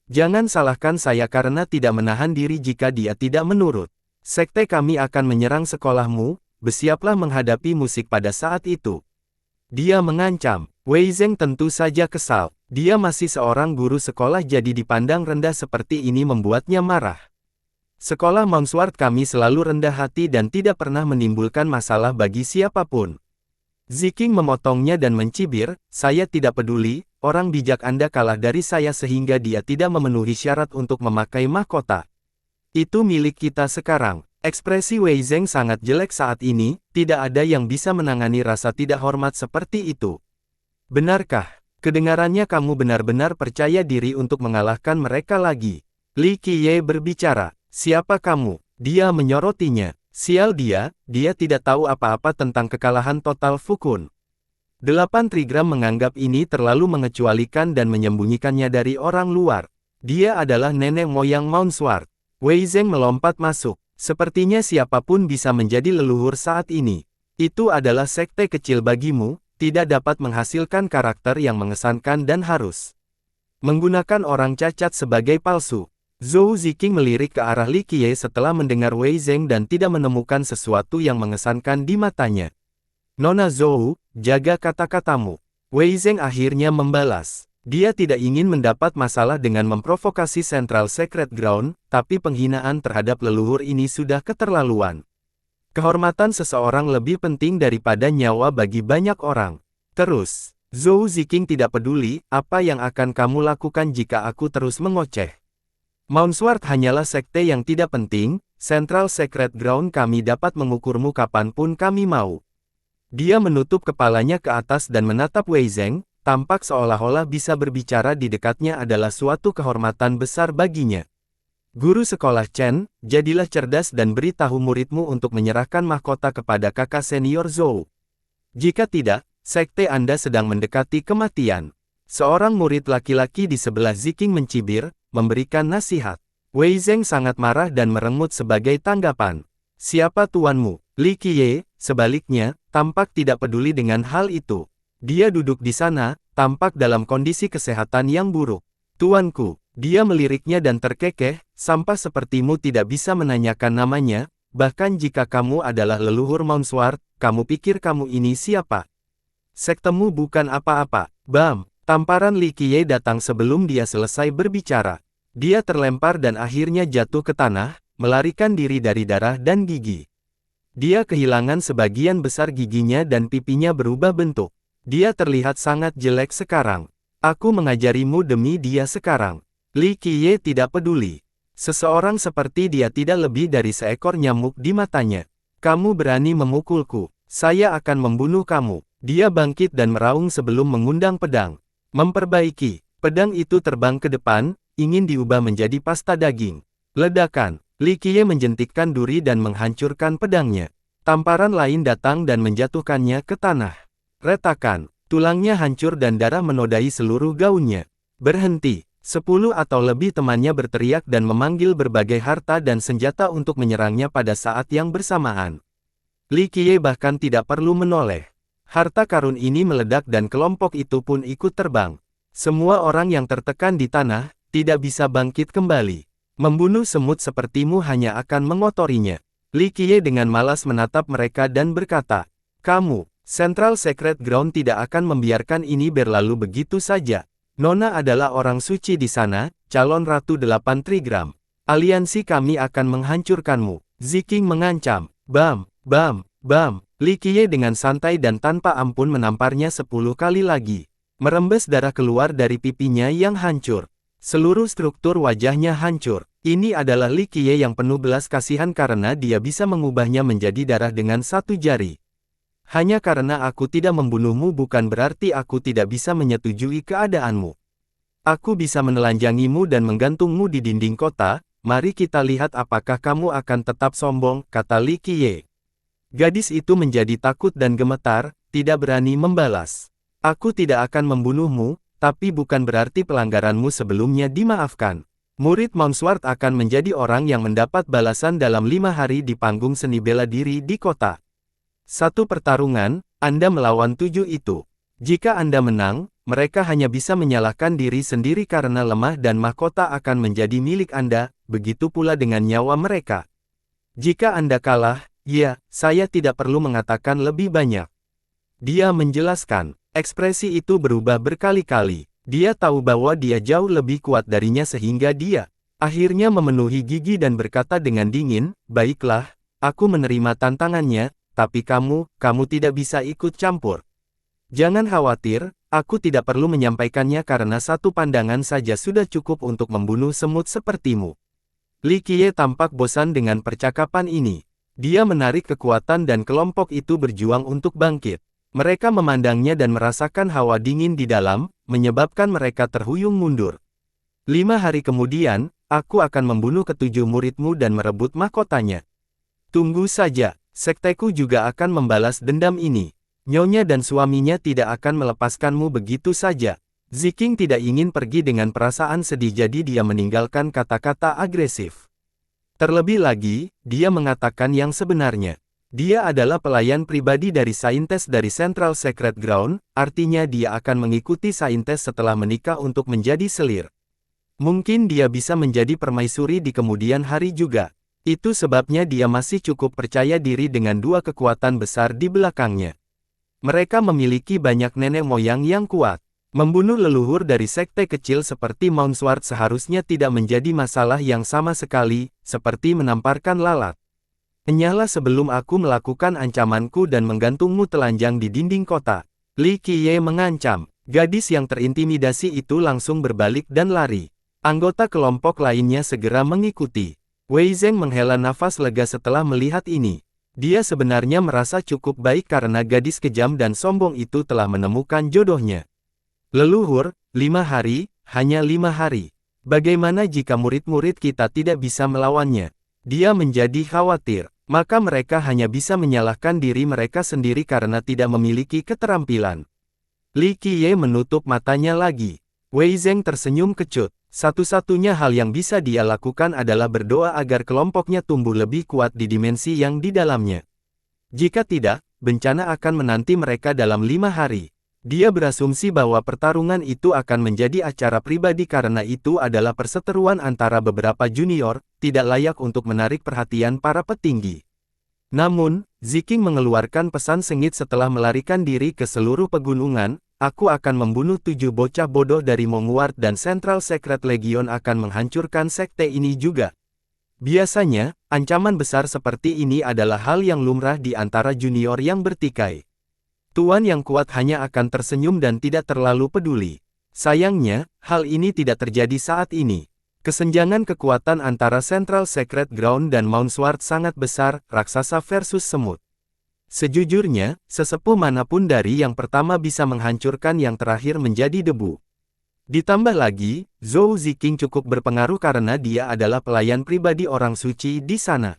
Jangan salahkan saya karena tidak menahan diri jika dia tidak menurut. Sekte kami akan menyerang sekolahmu, bersiaplah menghadapi musik pada saat itu. Dia mengancam. Wei Zheng tentu saja kesal. Dia masih seorang guru sekolah jadi dipandang rendah seperti ini membuatnya marah. Sekolah Mounsward kami selalu rendah hati dan tidak pernah menimbulkan masalah bagi siapapun. Ziqing memotongnya dan mencibir, saya tidak peduli, orang bijak Anda kalah dari saya sehingga dia tidak memenuhi syarat untuk memakai mahkota. Itu milik kita sekarang. Ekspresi Wei Zheng sangat jelek saat ini, tidak ada yang bisa menangani rasa tidak hormat seperti itu. Benarkah? Kedengarannya kamu benar-benar percaya diri untuk mengalahkan mereka lagi. Li Qiye berbicara. Siapa kamu? Dia menyorotinya. Sial dia tidak tahu apa-apa tentang kekalahan total Fukun. 8 Trigram menganggap ini terlalu mengecualikan dan menyembunyikannya dari orang luar. Dia adalah nenek moyang Mounsward. Wei Zheng melompat masuk. Sepertinya siapapun bisa menjadi leluhur saat ini. Itu adalah sekte kecil bagimu, tidak dapat menghasilkan karakter yang mengesankan dan harus menggunakan orang cacat sebagai palsu. Zhou Ziqing melirik ke arah Li Qiye setelah mendengar Wei Zheng dan tidak menemukan sesuatu yang mengesankan di matanya. Nona Zhou, jaga kata-katamu. Wei Zheng akhirnya membalas. Dia tidak ingin mendapat masalah dengan memprovokasi Central Secret Ground, tapi penghinaan terhadap leluhur ini sudah keterlaluan. Kehormatan seseorang lebih penting daripada nyawa bagi banyak orang. Terus, Zhou Ziqing tidak peduli apa yang akan kamu lakukan jika aku terus mengoceh. Mounsward hanyalah sekte yang tidak penting, Central Secret Ground kami dapat mengukurmu kapanpun kami mau. Dia menutup kepalanya ke atas dan menatap Wei Zheng, tampak seolah-olah bisa berbicara di dekatnya adalah suatu kehormatan besar baginya. Guru sekolah Chen, jadilah cerdas dan beritahu muridmu untuk menyerahkan mahkota kepada kakak senior Zhou. Jika tidak, sekte Anda sedang mendekati kematian. Seorang murid laki-laki di sebelah Ziqing mencibir, memberikan nasihat. Wei Zheng sangat marah dan merengut sebagai tanggapan. Siapa tuanmu? Li Qiye, sebaliknya, tampak tidak peduli dengan hal itu. Dia duduk di sana, tampak dalam kondisi kesehatan yang buruk. Tuanku, dia meliriknya dan terkekeh, sampah sepertimu tidak bisa menanyakan namanya, bahkan jika kamu adalah leluhur Mounsward, kamu pikir kamu ini siapa? Sektemu bukan apa-apa. Bam! Tamparan Li Qiye datang sebelum dia selesai berbicara. Dia terlempar dan akhirnya jatuh ke tanah, melarikan diri dari darah dan gigi. Dia kehilangan sebagian besar giginya dan pipinya berubah bentuk. Dia terlihat sangat jelek sekarang. Aku mengajarimu demi dia sekarang. Li Qiye tidak peduli. Seseorang seperti dia tidak lebih dari seekor nyamuk di matanya. Kamu berani memukulku. Saya akan membunuh kamu. Dia bangkit dan meraung sebelum mengundang pedang. Memperbaiki. Pedang itu terbang ke depan, ingin diubah menjadi pasta daging. Ledakan. Li Qiye menjentikkan duri dan menghancurkan pedangnya. Tamparan lain datang dan menjatuhkannya ke tanah. Retakan. Tulangnya hancur dan darah menodai seluruh gaunnya. Berhenti. 10 atau lebih temannya berteriak dan memanggil berbagai harta dan senjata untuk menyerangnya pada saat yang bersamaan. Li Qiye bahkan tidak perlu menoleh. Harta karun ini meledak dan kelompok itu pun ikut terbang. Semua orang yang tertekan di tanah, tidak bisa bangkit kembali. Membunuh semut sepertimu hanya akan mengotorinya. Li Qiye dengan malas menatap mereka dan berkata, kamu, Central Secret Ground tidak akan membiarkan ini berlalu begitu saja. Nona adalah orang suci di sana, calon Ratu 8 Trigram. Aliansi kami akan menghancurkanmu. Ziking mengancam. Bam, bam, bam. Li Qiye dengan santai dan tanpa ampun menamparnya 10 kali lagi. Merembes darah keluar dari pipinya yang hancur. Seluruh struktur wajahnya hancur. Ini adalah Li Qiye yang penuh belas kasihan karena dia bisa mengubahnya menjadi darah dengan satu jari. Hanya karena aku tidak membunuhmu bukan berarti aku tidak bisa menyetujui keadaanmu. Aku bisa menelanjangimu dan menggantungmu di dinding kota, mari kita lihat apakah kamu akan tetap sombong, kata Li Qiye. Gadis itu menjadi takut dan gemetar, tidak berani membalas. Aku tidak akan membunuhmu, tapi bukan berarti pelanggaranmu sebelumnya dimaafkan. Murid Mounsward akan menjadi orang yang mendapat balasan dalam 5 hari di panggung seni bela diri di kota. Satu pertarungan, Anda melawan 7 itu. Jika Anda menang, mereka hanya bisa menyalahkan diri sendiri karena lemah dan mahkota akan menjadi milik Anda, begitu pula dengan nyawa mereka. Jika Anda kalah, ya, saya tidak perlu mengatakan lebih banyak. Dia menjelaskan, ekspresi itu berubah berkali-kali. Dia tahu bahwa dia jauh lebih kuat darinya sehingga dia akhirnya memenuhi gigi dan berkata dengan dingin, baiklah, aku menerima tantangannya, tapi kamu tidak bisa ikut campur. Jangan khawatir, aku tidak perlu menyampaikannya karena satu pandangan saja sudah cukup untuk membunuh semut sepertimu. Li Qiye tampak bosan dengan percakapan ini. Dia menarik kekuatan dan kelompok itu berjuang untuk bangkit. Mereka memandangnya dan merasakan hawa dingin di dalam, menyebabkan mereka terhuyung mundur. 5 hari kemudian, aku akan membunuh ketujuh muridmu dan merebut mahkotanya. Tunggu saja, sekteku juga akan membalas dendam ini. Nyonya dan suaminya tidak akan melepaskanmu begitu saja. Ziking tidak ingin pergi dengan perasaan sedih jadi dia meninggalkan kata-kata agresif. Terlebih lagi, dia mengatakan yang sebenarnya. Dia adalah pelayan pribadi dari saintes dari Central Secret Ground, artinya dia akan mengikuti saintes setelah menikah untuk menjadi selir. Mungkin dia bisa menjadi permaisuri di kemudian hari juga. Itu sebabnya dia masih cukup percaya diri dengan 2 kekuatan besar di belakangnya. Mereka memiliki banyak nenek moyang yang kuat. Membunuh leluhur dari sekte kecil seperti Mounsward seharusnya tidak menjadi masalah yang sama sekali, seperti menamparkan lalat. Enyahlah sebelum aku melakukan ancamanku dan menggantungmu telanjang di dinding kota. Li Qiye mengancam. Gadis yang terintimidasi itu langsung berbalik dan lari. Anggota kelompok lainnya segera mengikuti. Wei Zeng menghela nafas lega setelah melihat ini. Dia sebenarnya merasa cukup baik karena gadis kejam dan sombong itu telah menemukan jodohnya. Leluhur, 5 hari, hanya 5 hari. Bagaimana jika murid-murid kita tidak bisa melawannya? Dia menjadi khawatir. Maka mereka hanya bisa menyalahkan diri mereka sendiri karena tidak memiliki keterampilan. Li Qiye menutup matanya lagi. Wei Zeng tersenyum kecut. Satu-satunya hal yang bisa dia lakukan adalah berdoa agar kelompoknya tumbuh lebih kuat di dimensi yang di dalamnya. Jika tidak, bencana akan menanti mereka dalam 5 hari. Dia berasumsi bahwa pertarungan itu akan menjadi acara pribadi karena itu adalah perseteruan antara beberapa junior, tidak layak untuk menarik perhatian para petinggi. Namun, Ziking mengeluarkan pesan sengit setelah melarikan diri ke seluruh pegunungan, aku akan membunuh 7 bocah bodoh dari Mounsward dan Central Secret Legion akan menghancurkan sekte ini juga. Biasanya, ancaman besar seperti ini adalah hal yang lumrah di antara junior yang bertikai. Tuan yang kuat hanya akan tersenyum dan tidak terlalu peduli. Sayangnya, hal ini tidak terjadi saat ini. Kesenjangan kekuatan antara Central Secret Ground dan Mounsward sangat besar, raksasa versus semut. Sejujurnya, sesepuh manapun dari yang pertama bisa menghancurkan yang terakhir menjadi debu. Ditambah lagi, Zhou Ziking cukup berpengaruh karena dia adalah pelayan pribadi orang suci di sana.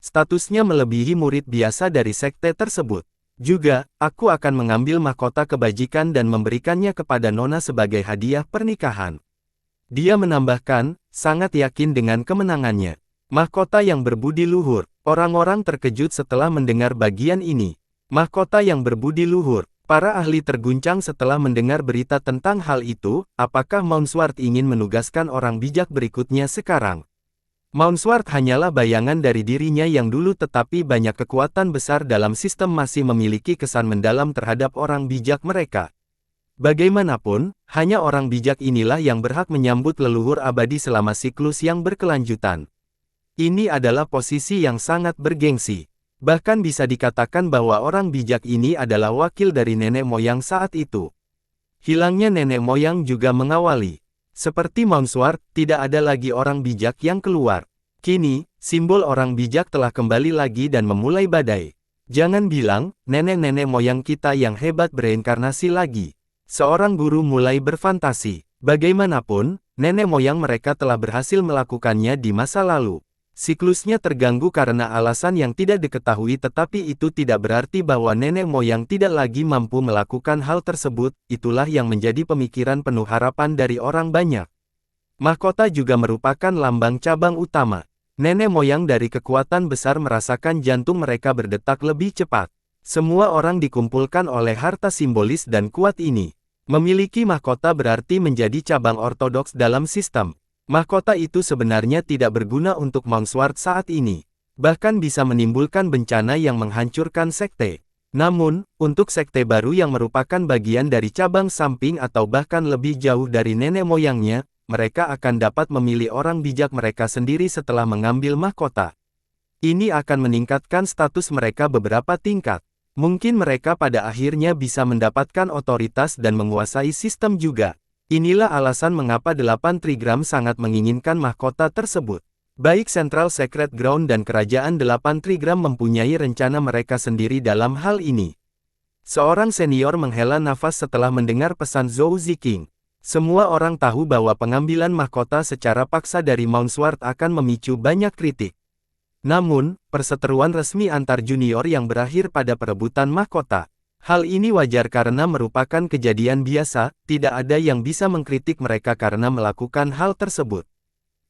Statusnya melebihi murid biasa dari sekte tersebut. Juga, aku akan mengambil mahkota kebajikan dan memberikannya kepada Nona sebagai hadiah pernikahan. Dia menambahkan, sangat yakin dengan kemenangannya. Mahkota yang berbudi luhur. Orang-orang terkejut setelah mendengar bagian ini. Mahkota yang berbudi luhur. Para ahli terguncang setelah mendengar berita tentang hal itu, apakah Mounsward ingin menugaskan orang bijak berikutnya sekarang? Mounsward hanyalah bayangan dari dirinya yang dulu tetapi banyak kekuatan besar dalam sistem masih memiliki kesan mendalam terhadap orang bijak mereka. Bagaimanapun, hanya orang bijak inilah yang berhak menyambut leluhur abadi selama siklus yang berkelanjutan. Ini adalah posisi yang sangat bergengsi. Bahkan bisa dikatakan bahwa orang bijak ini adalah wakil dari nenek moyang saat itu. Hilangnya nenek moyang juga mengawali. Seperti Mounsward, tidak ada lagi orang bijak yang keluar. Kini, simbol orang bijak telah kembali lagi dan memulai badai. Jangan bilang, nenek-nenek moyang kita yang hebat bereinkarnasi lagi. Seorang guru mulai berfantasi. Bagaimanapun, nenek moyang mereka telah berhasil melakukannya di masa lalu. Siklusnya terganggu karena alasan yang tidak diketahui, tetapi itu tidak berarti bahwa nenek moyang tidak lagi mampu melakukan hal tersebut. Itulah yang menjadi pemikiran penuh harapan dari orang banyak. Mahkota juga merupakan lambang cabang utama. Nenek moyang dari kekuatan besar merasakan jantung mereka berdetak lebih cepat. Semua orang dikumpulkan oleh harta simbolis dan kuat ini. Memiliki mahkota berarti menjadi cabang ortodoks dalam sistem. Mahkota itu sebenarnya tidak berguna untuk Mounsward saat ini. Bahkan bisa menimbulkan bencana yang menghancurkan sekte. Namun, untuk sekte baru yang merupakan bagian dari cabang samping atau bahkan lebih jauh dari nenek moyangnya, mereka akan dapat memilih orang bijak mereka sendiri setelah mengambil mahkota. Ini akan meningkatkan status mereka beberapa tingkat. Mungkin mereka pada akhirnya bisa mendapatkan otoritas dan menguasai sistem juga. Inilah alasan mengapa 8 Trigram sangat menginginkan mahkota tersebut. Baik Central Sacred Ground dan Kerajaan 8 Trigram mempunyai rencana mereka sendiri dalam hal ini. Seorang senior menghela nafas setelah mendengar pesan Zhou Ziqing. Semua orang tahu bahwa pengambilan mahkota secara paksa dari Mounsward akan memicu banyak kritik. Namun, perseteruan resmi antar junior yang berakhir pada perebutan mahkota. Hal ini wajar karena merupakan kejadian biasa, tidak ada yang bisa mengkritik mereka karena melakukan hal tersebut.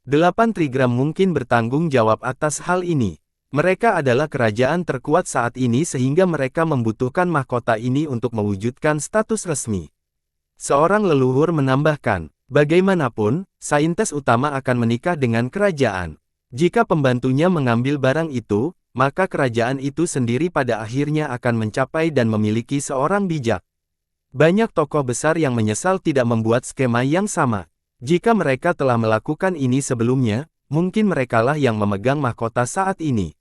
8 Trigram mungkin bertanggung jawab atas hal ini. Mereka adalah kerajaan terkuat saat ini sehingga mereka membutuhkan mahkota ini untuk mewujudkan status resmi. Seorang leluhur menambahkan, bagaimanapun, saintes utama akan menikah dengan kerajaan. Jika pembantunya mengambil barang itu, maka kerajaan itu sendiri pada akhirnya akan mencapai dan memiliki seorang bijak. Banyak tokoh besar yang menyesal tidak membuat skema yang sama. Jika mereka telah melakukan ini sebelumnya, mungkin merekalah yang memegang mahkota saat ini.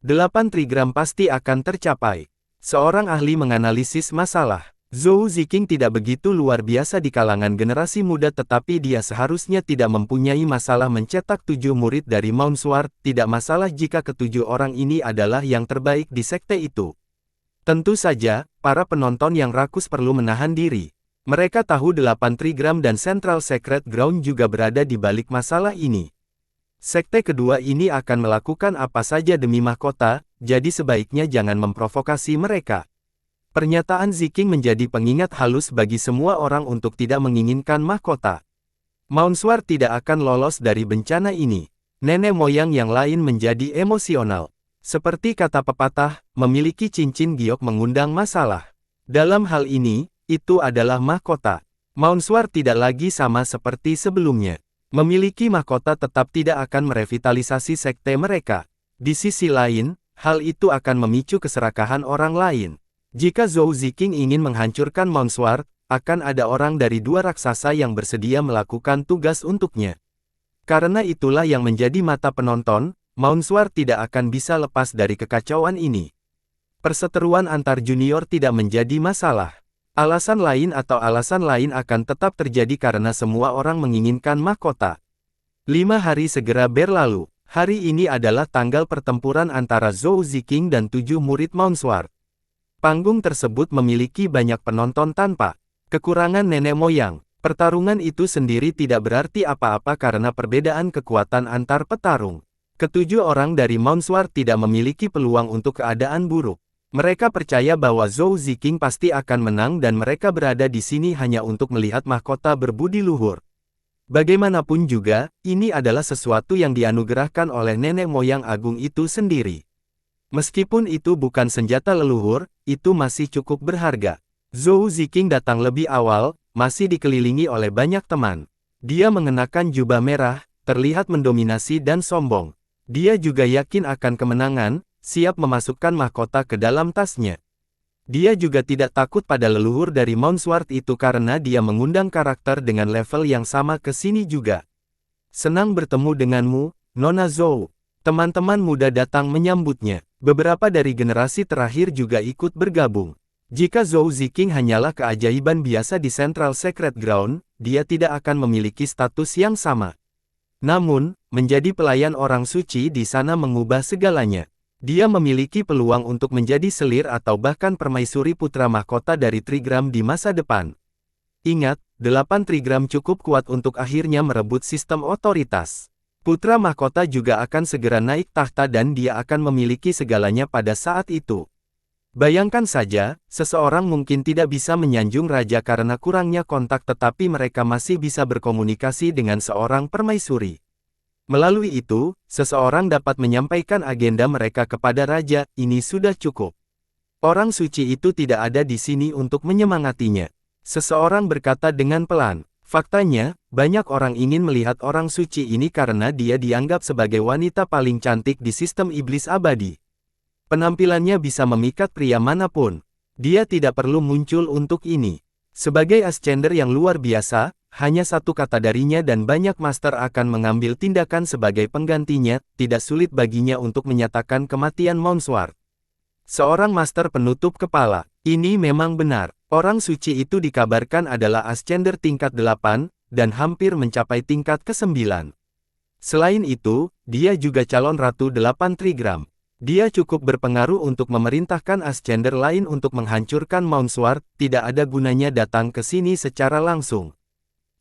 8 Trigram pasti akan tercapai. Seorang ahli menganalisis masalah. Zhou Ziqing tidak begitu luar biasa di kalangan generasi muda, tetapi dia seharusnya tidak mempunyai masalah mencetak 7 murid dari Mounsward, tidak masalah jika ketujuh orang ini adalah yang terbaik di sekte itu. Tentu saja, para penonton yang rakus perlu menahan diri. Mereka tahu 8 Trigram dan Central Sacred Ground juga berada di balik masalah ini. Sekte kedua ini akan melakukan apa saja demi mahkota, jadi sebaiknya jangan memprovokasi mereka. Pernyataan Ziqing menjadi pengingat halus bagi semua orang untuk tidak menginginkan mahkota. Mounsward tidak akan lolos dari bencana ini. Nenek moyang yang lain menjadi emosional. Seperti kata pepatah, memiliki cincin giok mengundang masalah. Dalam hal ini, itu adalah mahkota. Mounsward tidak lagi sama seperti sebelumnya. Memiliki mahkota tetap tidak akan merevitalisasi sekte mereka. Di sisi lain, hal itu akan memicu keserakahan orang lain. Jika Zhou Ziqing ingin menghancurkan Mounsward, akan ada orang dari 2 raksasa yang bersedia melakukan tugas untuknya. Karena itulah yang menjadi mata penonton, Mounsward tidak akan bisa lepas dari kekacauan ini. Perseteruan antar junior tidak menjadi masalah. Alasan lain akan tetap terjadi karena semua orang menginginkan mahkota. 5 hari segera berlalu. Hari ini adalah tanggal pertempuran antara Zhou Ziqing dan 7 murid Mounsward. Panggung tersebut memiliki banyak penonton tanpa kekurangan nenek moyang. Pertarungan itu sendiri tidak berarti apa-apa karena perbedaan kekuatan antar petarung. Ketujuh orang dari Mounsward tidak memiliki peluang untuk keadaan buruk. Mereka percaya bahwa Zhou Ziqing pasti akan menang dan mereka berada di sini hanya untuk melihat mahkota berbudi luhur. Bagaimanapun juga, ini adalah sesuatu yang dianugerahkan oleh nenek moyang agung itu sendiri. Meskipun itu bukan senjata leluhur, itu masih cukup berharga. Zhou Ziqing datang lebih awal, masih dikelilingi oleh banyak teman. Dia mengenakan jubah merah, terlihat mendominasi dan sombong. Dia juga yakin akan kemenangan, siap memasukkan mahkota ke dalam tasnya. Dia juga tidak takut pada leluhur dari Mount Sword itu karena dia mengundang karakter dengan level yang sama ke sini juga. Senang bertemu denganmu, Nona Zhou. Teman-teman muda datang menyambutnya. Beberapa dari generasi terakhir juga ikut bergabung. Jika Zhou Ziqing hanyalah keajaiban biasa di Central Sacred Ground, dia tidak akan memiliki status yang sama. Namun, menjadi pelayan orang suci di sana mengubah segalanya. Dia memiliki peluang untuk menjadi selir atau bahkan permaisuri putra mahkota dari Trigram di masa depan. Ingat, 8 Trigram cukup kuat untuk akhirnya merebut sistem otoritas. Putra mahkota juga akan segera naik tahta dan dia akan memiliki segalanya pada saat itu. Bayangkan saja, seseorang mungkin tidak bisa menyanjung raja karena kurangnya kontak tetapi mereka masih bisa berkomunikasi dengan seorang permaisuri. Melalui itu, seseorang dapat menyampaikan agenda mereka kepada raja, ini sudah cukup. Orang suci itu tidak ada di sini untuk menyemangatinya. Seseorang berkata dengan pelan, faktanya, banyak orang ingin melihat orang suci ini karena dia dianggap sebagai wanita paling cantik di sistem iblis abadi. Penampilannya bisa memikat pria manapun. Dia tidak perlu muncul untuk ini. Sebagai ascender yang luar biasa, hanya satu kata darinya dan banyak master akan mengambil tindakan sebagai penggantinya, tidak sulit baginya untuk menyatakan kematian Mount Sword. Seorang master penutup kepala. Ini memang benar. Orang suci itu dikabarkan adalah ascender tingkat 8, dan hampir mencapai tingkat ke-9. Selain itu, dia juga calon Ratu 8 Trigram. Dia cukup berpengaruh untuk memerintahkan ascender lain untuk menghancurkan Mount Sword, tidak ada gunanya datang ke sini secara langsung.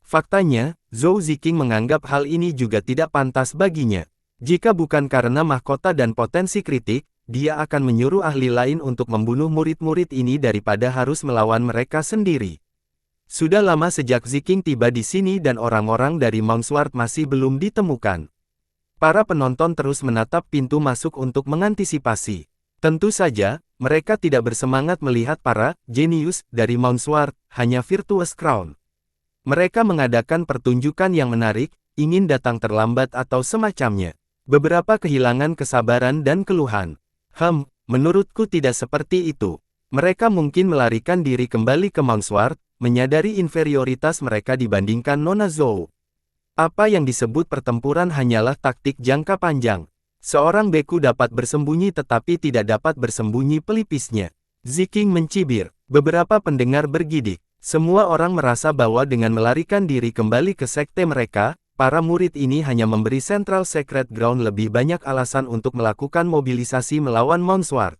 Faktanya, Zhou Ziqing menganggap hal ini juga tidak pantas baginya. Jika bukan karena mahkota dan potensi kritik, dia akan menyuruh ahli lain untuk membunuh murid-murid ini daripada harus melawan mereka sendiri. Sudah lama sejak Ziqing tiba di sini dan orang-orang dari Mount Sword masih belum ditemukan. Para penonton terus menatap pintu masuk untuk mengantisipasi. Tentu saja, mereka tidak bersemangat melihat para jenius dari Mount Sword, hanya Virtuous Crown. Mereka mengadakan pertunjukan yang menarik, ingin datang terlambat atau semacamnya. Beberapa kehilangan kesabaran dan keluhan. Menurutku tidak seperti itu. Mereka mungkin melarikan diri kembali ke Mount Sword, menyadari inferioritas mereka dibandingkan Nona Zhou. Apa yang disebut pertempuran hanyalah taktik jangka panjang. Seorang beku dapat bersembunyi tetapi tidak dapat bersembunyi pelipisnya. Ziqing mencibir. Beberapa pendengar bergidik. Semua orang merasa bahwa dengan melarikan diri kembali ke sekte mereka, para murid ini hanya memberi Central Sacred Ground lebih banyak alasan untuk melakukan mobilisasi melawan Mount Sword.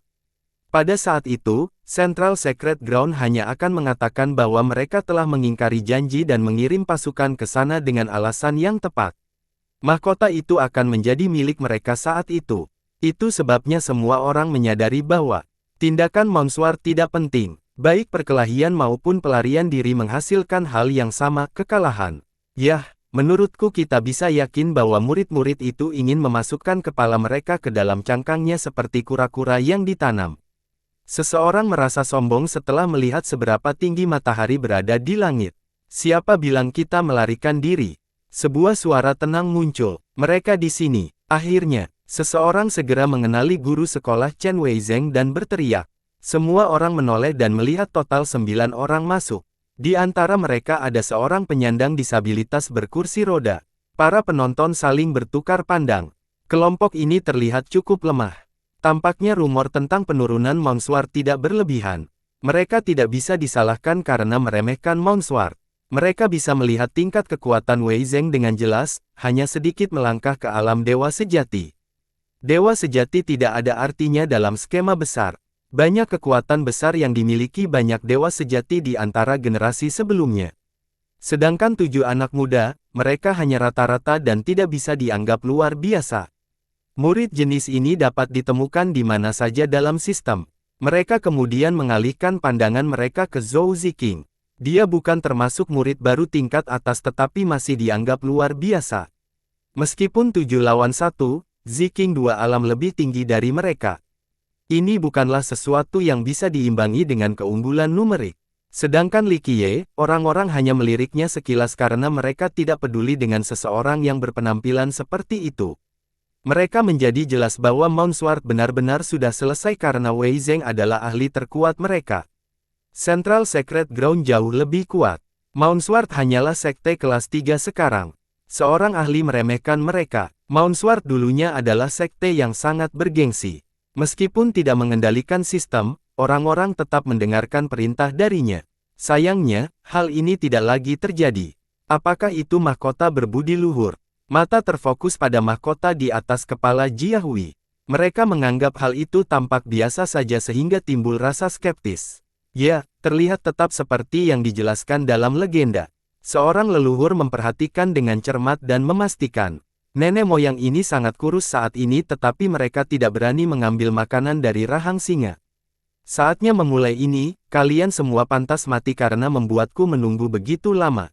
Pada saat itu, Central Sacred Ground hanya akan mengatakan bahwa mereka telah mengingkari janji dan mengirim pasukan ke sana dengan alasan yang tepat. Mahkota itu akan menjadi milik mereka saat itu. Itu sebabnya semua orang menyadari bahwa tindakan Mount Sword tidak penting. Baik perkelahian maupun pelarian diri menghasilkan hal yang sama, kekalahan. Yah, menurutku kita bisa yakin bahwa murid-murid itu ingin memasukkan kepala mereka ke dalam cangkangnya seperti kura-kura yang ditanam. Seseorang merasa sombong setelah melihat seberapa tinggi matahari berada di langit. Siapa bilang kita melarikan diri? Sebuah suara tenang muncul. Mereka di sini. Akhirnya, seseorang segera mengenali guru sekolah Chen Weizeng dan berteriak. Semua orang menoleh dan melihat total 9 orang masuk. Di antara mereka ada seorang penyandang disabilitas berkursi roda. Para penonton saling bertukar pandang. Kelompok ini terlihat cukup lemah. Tampaknya rumor tentang penurunan Mount Sword tidak berlebihan. Mereka tidak bisa disalahkan karena meremehkan Mount Sword. Mereka bisa melihat tingkat kekuatan Weizeng dengan jelas, hanya sedikit melangkah ke alam dewa sejati. Dewa sejati tidak ada artinya dalam skema besar. Banyak kekuatan besar yang dimiliki banyak dewa sejati di antara generasi sebelumnya. Sedangkan 7 anak muda, mereka hanya rata-rata dan tidak bisa dianggap luar biasa. Murid jenis ini dapat ditemukan di mana saja dalam sistem. Mereka kemudian mengalihkan pandangan mereka ke Zhou Ziqing. Dia bukan termasuk murid baru tingkat atas tetapi masih dianggap luar biasa. Meskipun 7 lawan 1, Ziqing 2 alam lebih tinggi dari mereka. Ini bukanlah sesuatu yang bisa diimbangi dengan keunggulan numerik. Sedangkan Li Qiye, orang-orang hanya meliriknya sekilas karena mereka tidak peduli dengan seseorang yang berpenampilan seperti itu. Mereka menjadi jelas bahwa Mount benar-benar sudah selesai karena Wei Zheng adalah ahli terkuat mereka. Central Secret Ground jauh lebih kuat. Mount hanyalah sekte kelas 3 sekarang. Seorang ahli meremehkan mereka. Mount dulunya adalah sekte yang sangat bergengsi. Meskipun tidak mengendalikan sistem, orang-orang tetap mendengarkan perintah darinya. Sayangnya, hal ini tidak lagi terjadi. Apakah itu mahkota berbudi luhur? Mata terfokus pada mahkota di atas kepala Jia Hui. Mereka menganggap hal itu tampak biasa saja sehingga timbul rasa skeptis. Ya, terlihat tetap seperti yang dijelaskan dalam legenda. Seorang leluhur memperhatikan dengan cermat dan memastikan. Nenek moyang ini sangat kurus saat ini tetapi mereka tidak berani mengambil makanan dari rahang singa. Saatnya memulai ini, kalian semua pantas mati karena membuatku menunggu begitu lama.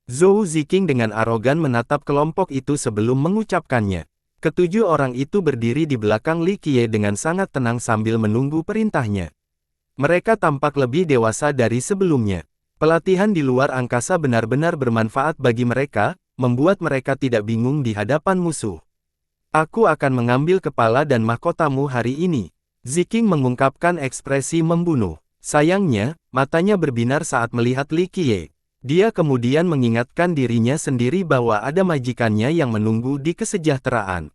Zhou Ziqing dengan arogan menatap kelompok itu sebelum mengucapkannya. Ketujuh orang itu berdiri di belakang Li Qiye dengan sangat tenang sambil menunggu perintahnya. Mereka tampak lebih dewasa dari sebelumnya. Pelatihan di luar angkasa benar-benar bermanfaat bagi mereka, membuat mereka tidak bingung di hadapan musuh. Aku akan mengambil kepala dan mahkotamu hari ini. Ziqing mengungkapkan ekspresi membunuh. Sayangnya, matanya berbinar saat melihat Li Qiye. Dia kemudian mengingatkan dirinya sendiri bahwa ada majikannya yang menunggu di kesejahteraan.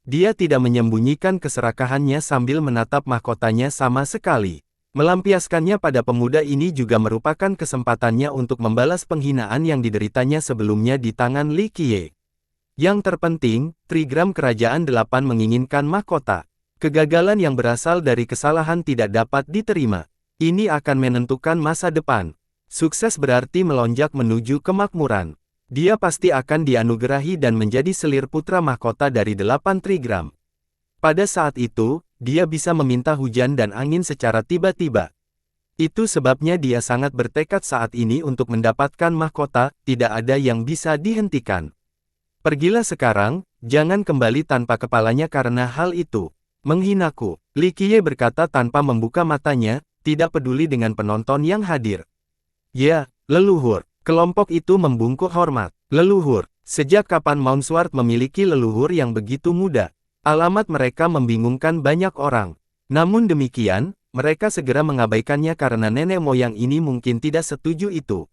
Dia tidak menyembunyikan keserakahannya sambil menatap mahkotanya sama sekali. Melampiaskannya pada pemuda ini juga merupakan kesempatannya untuk membalas penghinaan yang dideritanya sebelumnya di tangan Li Qiye. Yang terpenting, Trigram Kerajaan 8 menginginkan mahkota. Kegagalan yang berasal dari kesalahan tidak dapat diterima. Ini akan menentukan masa depan. Sukses berarti melonjak menuju kemakmuran. Dia pasti akan dianugerahi dan menjadi selir putra mahkota dari 8 Trigram. Pada saat itu, dia bisa meminta hujan dan angin secara tiba-tiba. Itu sebabnya dia sangat bertekad saat ini untuk mendapatkan mahkota, tidak ada yang bisa dihentikan. Pergilah sekarang, jangan kembali tanpa kepalanya karena hal itu. Menghinaku, Li Qiye berkata tanpa membuka matanya, tidak peduli dengan penonton yang hadir. Ya, leluhur. Kelompok itu membungkuk hormat. Leluhur. Sejak kapan Mount memiliki leluhur yang begitu muda? Alamat mereka membingungkan banyak orang. Namun demikian, mereka segera mengabaikannya karena nenek moyang ini mungkin tidak setuju itu.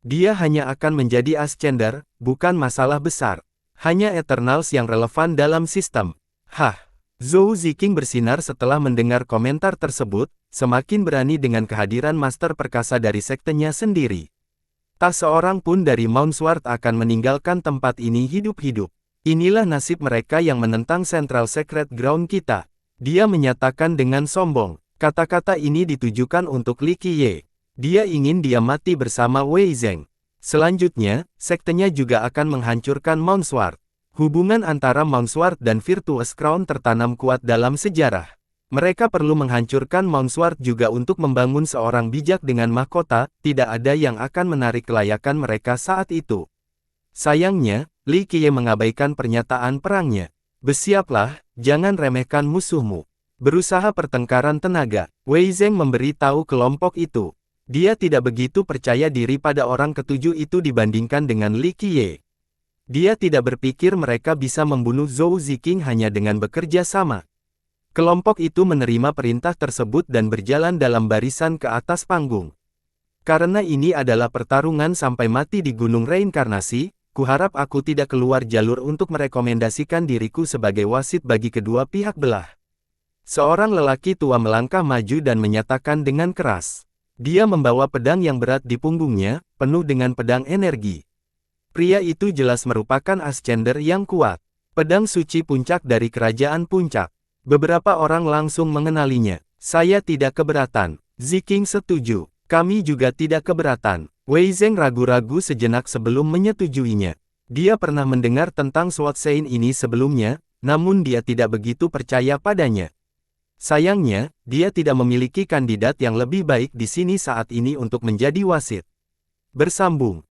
Dia hanya akan menjadi Ascender, bukan masalah besar. Hanya Eternals yang relevan dalam sistem. Hah. Zhou Ziqing bersinar setelah mendengar komentar tersebut, semakin berani dengan kehadiran master perkasa dari sektenya sendiri. Tak seorang pun dari Mount akan meninggalkan tempat ini hidup-hidup. Inilah nasib mereka yang menentang Central Secret Ground kita. Dia menyatakan dengan sombong. Kata-kata ini ditujukan untuk Li Qiye. Dia ingin dia mati bersama Wei Zheng. Selanjutnya, sektenya juga akan menghancurkan Mount Hubungan antara Mount dan Virtuous Crown tertanam kuat dalam sejarah. Mereka perlu menghancurkan Mount juga untuk membangun seorang bijak dengan mahkota, tidak ada yang akan menarik kelayakan mereka saat itu. Sayangnya, Li Qiye mengabaikan pernyataan perangnya. Bersiaplah, jangan remehkan musuhmu. Berusaha pertengkaran tenaga, Wei Zheng memberi tahu kelompok itu. Dia tidak begitu percaya diri pada orang ketujuh itu dibandingkan dengan Li Qiye. Dia tidak berpikir mereka bisa membunuh Zhou Ziqing hanya dengan bekerja sama. Kelompok itu menerima perintah tersebut dan berjalan dalam barisan ke atas panggung. Karena ini adalah pertarungan sampai mati di Gunung Reinkarnasi, kuharap aku tidak keluar jalur untuk merekomendasikan diriku sebagai wasit bagi kedua pihak belah. Seorang lelaki tua melangkah maju dan menyatakan dengan keras. Dia membawa pedang yang berat di punggungnya, penuh dengan pedang energi. Pria itu jelas merupakan Ascender yang kuat. Pedang suci puncak dari kerajaan puncak. Beberapa orang langsung mengenalinya. Saya tidak keberatan. Ziqing setuju. Kami juga tidak keberatan. Wei Zheng ragu-ragu sejenak sebelum menyetujuinya. Dia pernah mendengar tentang Sword Sein ini sebelumnya, namun dia tidak begitu percaya padanya. Sayangnya, dia tidak memiliki kandidat yang lebih baik di sini saat ini untuk menjadi wasit. Bersambung.